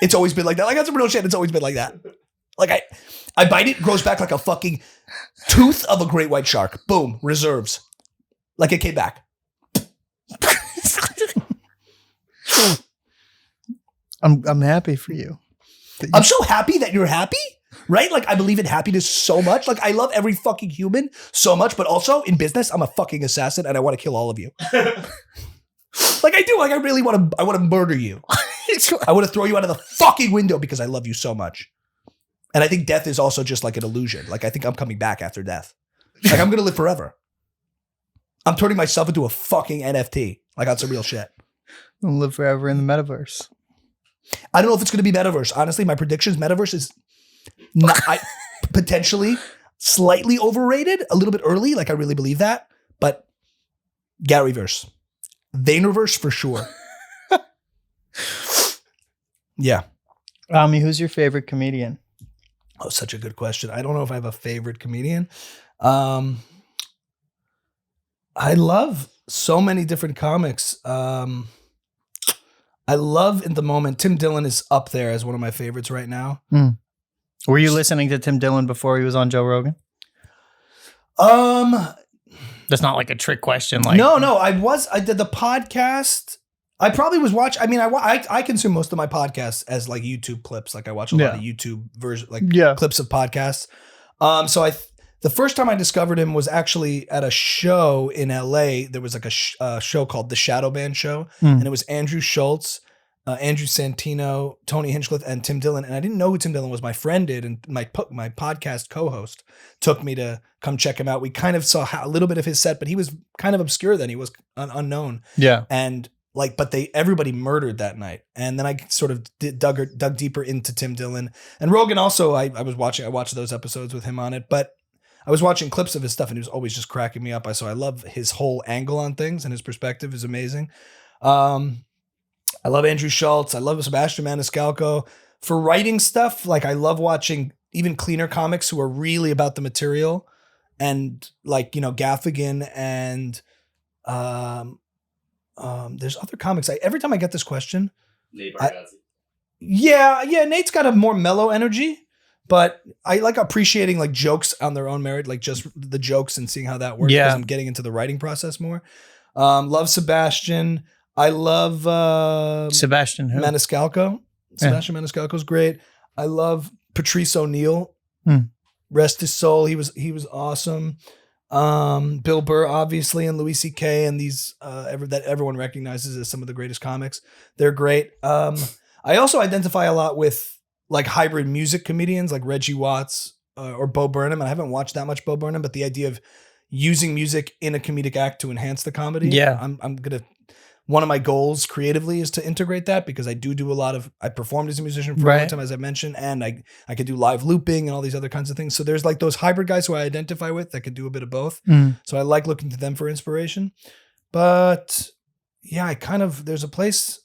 S2: It's always been like that. Like, that's some real shit. It's always been like that. Like, I bite it, grows back like a fucking tooth of a great white shark. Boom, reserves. Like it came back.
S1: I'm happy for you.
S2: I'm so happy that you're happy, right? Like, I believe in happiness so much. Like, I love every fucking human so much, but also in business, I'm a fucking assassin and I want to kill all of you. Like, I do. Like, I really want to murder you. I want to throw you out of the fucking window because I love you so much. And I think death is also just like an illusion. Like, I think I'm coming back after death. Like, I'm going to live forever. I'm turning myself into a fucking NFT. Like, on some real shit.
S1: I'll live forever in the metaverse.
S2: I don't know if it's going to be metaverse. Honestly, my predictions, metaverse is not, potentially slightly overrated, a little bit early. Like, I really believe that. But Garyverse. Vaynerverse for sure. Yeah.
S1: Who's your favorite comedian?
S2: Oh, such a good question. I don't know if I have a favorite comedian. I love so many different comics. I love in the moment, Tim Dillon is up there as one of my favorites right now.
S1: Mm. Were you listening to Tim Dillon before he was on Joe Rogan? That's not like a trick question. Like,
S2: no, I did the podcast. I probably was watching. I mean, I consume most of my podcasts as like YouTube clips. Like, I watch a lot of YouTube version, like clips of podcasts. So the first time I discovered him was actually at a show in LA. There was like a show called The Shadow Band Show, and it was Andrew Schultz, Andrew Santino, Tony Hinchcliffe, and Tim Dillon. And I didn't know who Tim Dillon was. My friend did, and my podcast co-host took me to come check him out. We kind of saw a little bit of his set, but he was kind of obscure then. He was unknown. Yeah, and like, but everybody murdered that night. And then I sort of dug deeper into Tim Dillon and Rogan. Also, I watched those episodes with him on it, but I was watching clips of his stuff and he was always just cracking me up. So I love his whole angle on things and his perspective is amazing. I love Andrew Schultz. I love Sebastian Maniscalco for writing stuff. Like, I love watching even cleaner comics who are really about the material, and like, you know, Gaffigan and, there's other comics. Every time I get this question, Nate Bargatze. Nate's got a more mellow energy. But I like appreciating like jokes on their own merit, like just the jokes and seeing how that works. Because I'm getting into the writing process more. Love Sebastian. I love
S1: Sebastian
S2: Maniscalco. Sebastian Maniscalco's great. I love Patrice O'Neill. Rest his soul. He was awesome. Bill Burr, obviously, and Louis C.K. and these that everyone recognizes as some of the greatest comics. They're great. I also identify a lot with like hybrid music comedians like Reggie Watts or Bo Burnham. And I haven't watched that much Bo Burnham, but the idea of using music in a comedic act to enhance the comedy. Yeah. One of my goals creatively is to integrate that, because I do I performed as a musician for a long time, as I mentioned, and I could do live looping and all these other kinds of things. So there's like those hybrid guys who I identify with that could do a bit of both. So I like looking to them for inspiration. But yeah, there's a place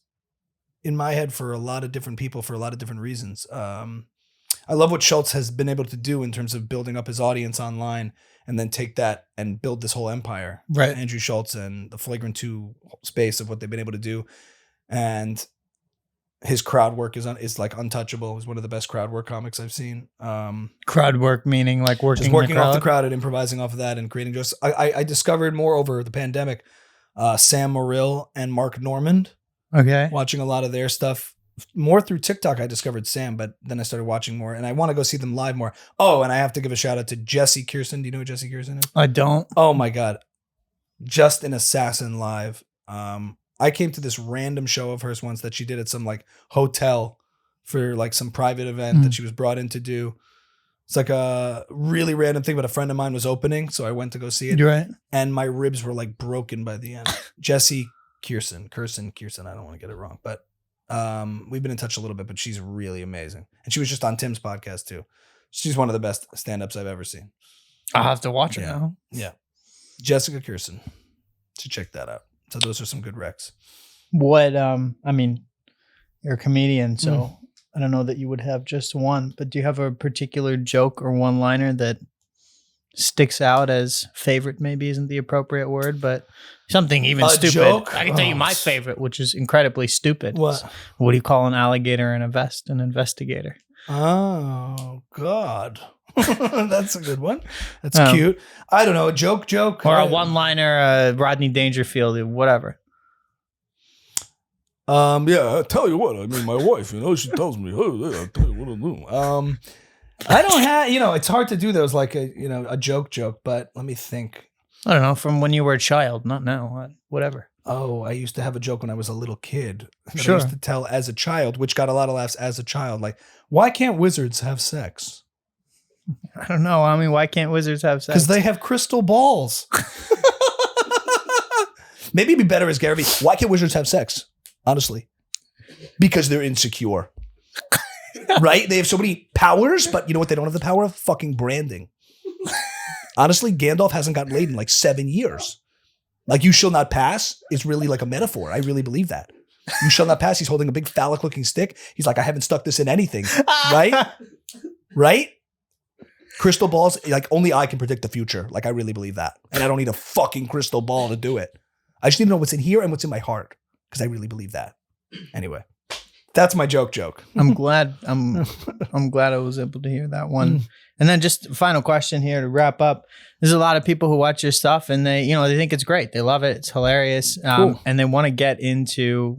S2: in my head for a lot of different people for a lot of different reasons. I love what Schultz has been able to do in terms of building up his audience online and then take that and build this whole empire. Right. Andrew Schultz and the Flagrant 2 space of what they've been able to do. And his crowd work is like untouchable. He's one of the best crowd work comics I've seen.
S1: Crowd work meaning like working
S2: off the crowd and improvising off of that and creating jokes. I discovered more over the pandemic, Sam Morrill and Mark Normand. Okay. Watching a lot of their stuff. More through TikTok, I discovered Sam, but then I started watching more, and I want to go see them live more. Oh, and I have to give a shout out to Jesse Kirsten. Do you know who Jesse Kirsten is?
S1: I don't.
S2: Oh my God. Just an assassin live. I came to this random show of hers once that she did at some like hotel for like some private event that she was brought in to do. It's like a really random thing, but a friend of mine was opening, so I went to go see it. Right. And my ribs were like broken by the end. Jesse Kirsten, I don't want to get it wrong, but we've been in touch a little bit, but she's really amazing. And she was just on Tim's podcast too. She's one of the best stand-ups I've ever seen.
S1: I'll have to watch it now.
S2: Yeah. Jessica Kirsten. So check that out. So those are some good recs.
S1: What, I mean, you're a comedian, so I don't know that you would have just one, but do you have a particular joke or one-liner that sticks out as favorite? Maybe isn't the appropriate word, but something even stupid.
S2: Joke?
S1: I can tell you my favorite, which is incredibly stupid.
S2: What?
S1: What do you call an alligator in a vest? An investigator.
S2: Oh, God. That's a good one. That's cute. I don't know. A joke.
S1: Or a one-liner, Rodney Dangerfield, whatever.
S2: Yeah, I tell you what, I mean, my wife, she tells me, hey, I'll tell you what to do. I don't have, it's hard to do those like a joke, but let me think.
S1: I don't know, from when you were a child, not now, whatever.
S2: Oh, I used to have a joke when I was a little kid that
S1: Sure.
S2: I used to tell as a child, which got a lot of laughs as a child. Like, why can't wizards have sex?
S1: I don't know. I mean, why can't wizards have sex?
S2: Because they have crystal balls. Maybe it'd be better as Gary Vee. Why can't wizards have sex? Honestly, because they're insecure, right? They have so many powers, but you know what they don't have the power of? Fucking branding. Honestly, Gandalf hasn't gotten laid in like 7 years. Like, you shall not pass is really like a metaphor. I really believe that. You shall not pass. He's holding a big phallic looking stick. He's like, I haven't stuck this in anything. Right? Right? Crystal balls, like only I can predict the future. Like, I really believe that. And I don't need a fucking crystal ball to do it. I just need to know what's in here and what's in my heart. Because I really believe that. Anyway, that's my joke.
S1: I'm glad I was able to hear that one. And then just final question here to wrap up. There's a lot of people who watch your stuff and they think it's great. They love it. It's hilarious.
S2: Cool.
S1: And they want to get into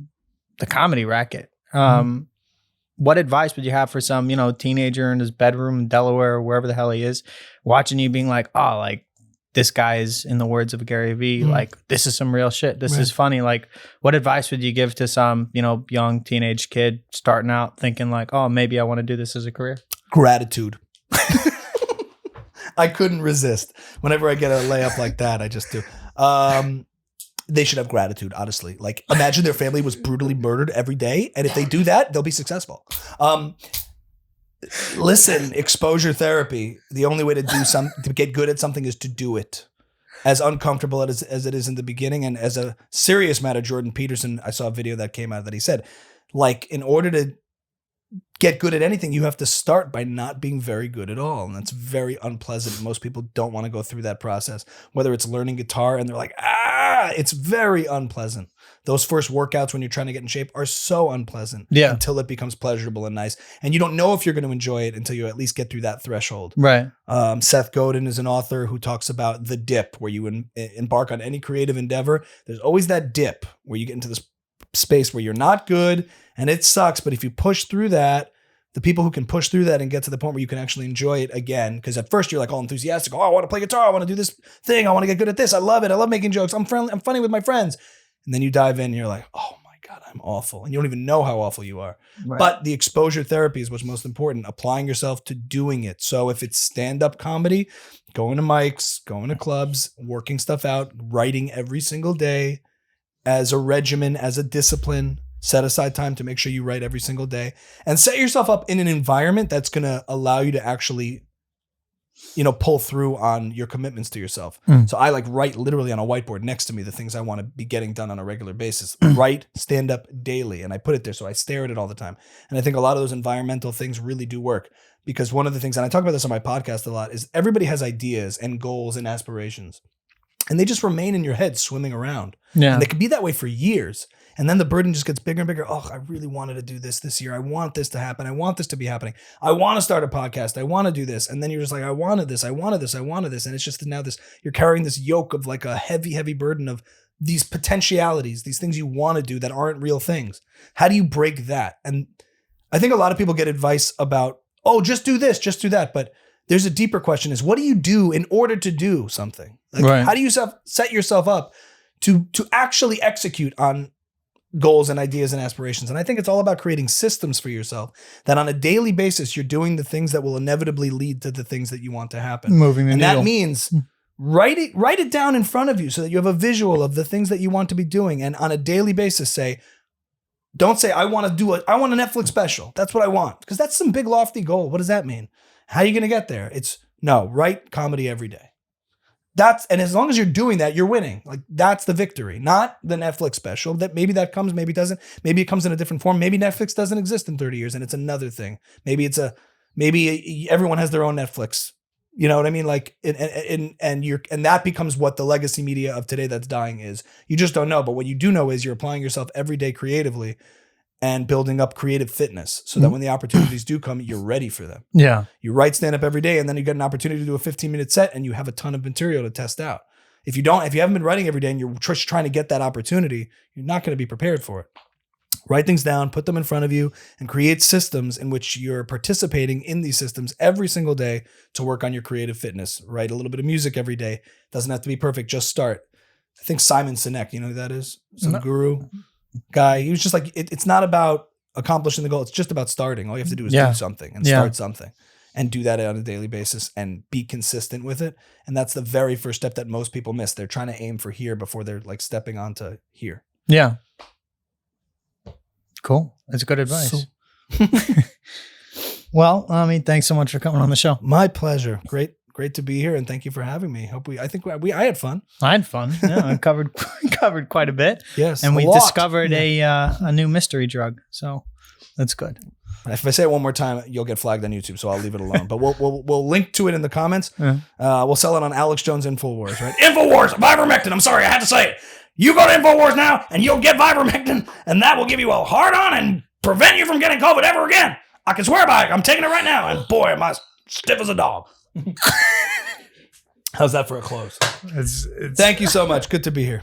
S1: the comedy racket. What advice would you have for some, teenager in his bedroom in Delaware or wherever the hell he is, watching you being like, oh, like, this guy is, in the words of Gary Vee, like, this is some real shit. This is funny. Like, what advice would you give to some, young teenage kid starting out thinking like, oh, maybe I want to do this as a career?
S2: Gratitude. I couldn't resist. Whenever I get a layup like that, I just do. They should have gratitude, honestly. Like, imagine their family was brutally murdered every day. And if they do that, they'll be successful. Listen, exposure therapy. The only way to to get good at something is to do it. As uncomfortable as it is in the beginning, and as a serious matter, Jordan Peterson, I saw a video that came out that he said, like, in order to get good at anything, you have to start by not being very good at all. And that's very unpleasant. Most people don't want to go through that process, whether it's learning guitar and they're like, it's very unpleasant. Those first workouts when you're trying to get in shape are so unpleasant until it becomes pleasurable and nice. And you don't know if you're going to enjoy it until you at least get through that threshold.
S1: Right.
S2: Seth Godin is an author who talks about the dip, where you embark on any creative endeavor. There's always that dip where you get into this space where you're not good and it sucks. But if you push through that, the people who can push through that and get to the point where you can actually enjoy it again, because at first you're like all enthusiastic. Oh, I want to play guitar. I want to do this thing. I want to get good at this. I love it. I love making jokes. I'm friendly. I'm funny with my friends. And then you dive in and you're like, oh my God, I'm awful. And you don't even know how awful you are. Right. But the exposure therapy is what's most important, applying yourself to doing it. So if it's stand-up comedy, going to mics, going to clubs, working stuff out, writing every single day as a regimen, as a discipline. Set aside time to make sure you write every single day and set yourself up in an environment that's going to allow you to actually, pull through on your commitments to yourself. So I write literally on a whiteboard next to me the things I want to be getting done on a regular basis. Write, stand up daily. And I put it there so I stare at it all the time. And I think a lot of those environmental things really do work, because one of the things, and I talk about this on my podcast a lot, is everybody has ideas and goals and aspirations. And they just remain in your head swimming around. Yeah. And they could be that way for years. And then the burden just gets bigger and bigger. Oh, I really wanted to do this year. I want this to happen. I want this to be happening. I want to start a podcast. I want to do this. And then you're just like, I wanted this. And it's just now you're carrying this yoke of like a heavy, heavy burden of these potentialities, these things you want to do that aren't real things. How do you break that? And I think a lot of people get advice about, oh, just do this, just do that. But there's a deeper question, is what do you do in order to do something? Like, how do you set yourself up to actually execute on goals and ideas and aspirations? And I think it's all about creating systems for yourself that on a daily basis, you're doing the things that will inevitably lead to the things that you want to happen.
S1: Moving the needle.
S2: That means write it down in front of you so that you have a visual of the things that you want to be doing. And on a daily basis, don't say, I want a Netflix special. That's what I want. Because that's some big lofty goal. What does that mean? How are you going to get there? Write comedy every day. And as long as you're doing that, you're winning. Like, that's the victory, not the Netflix special. That maybe that comes, maybe it doesn't. Maybe it comes in a different form. Maybe Netflix doesn't exist in 30 years and it's another thing. Maybe everyone has their own Netflix You know what I mean? Like, and that becomes what the legacy media of today that's dying is. You just don't know. But what you do know is you're applying yourself every day creatively and building up creative fitness so that when the opportunities do come, you're ready for them.
S1: Yeah.
S2: You write stand-up every day, and then you get an opportunity to do a 15-minute set, and you have a ton of material to test out. If you haven't been writing every day and you're just trying to get that opportunity, you're not going to be prepared for it. Write things down, put them in front of you, and create systems in which you're participating in these systems every single day to work on your creative fitness. Write a little bit of music every day. Doesn't have to be perfect. Just start. I think Simon Sinek, you know who that is? Some guru guy. He was just like, it's not about accomplishing the goal. It's just about starting. All you have to do is do something and start something and do that on a daily basis and be consistent with it. And that's the very first step that most people miss. They're trying to aim for here before they're like stepping onto here.
S1: Yeah. Cool. That's good advice. Well, I mean, thanks so much for coming on the show.
S2: My pleasure. Great to be here, and thank you for having me. I had fun.
S1: I had fun. Yeah, I covered quite a bit.
S2: Yes,
S1: and we discovered a new mystery drug. So that's good.
S2: If I say it one more time, you'll get flagged on YouTube, so I'll leave it alone. But we'll link to it in the comments. We'll sell it on Alex Jones Infowars, right? Infowars, Vivermectin. I'm sorry, I had to say it. You go to Infowars now, and you'll get Vivermectin, and that will give you a hard on and prevent you from getting COVID ever again. I can swear by it. I'm taking it right now, and boy, am I stiff as a dog. How's that for a close? Thank you so much. Good to be here.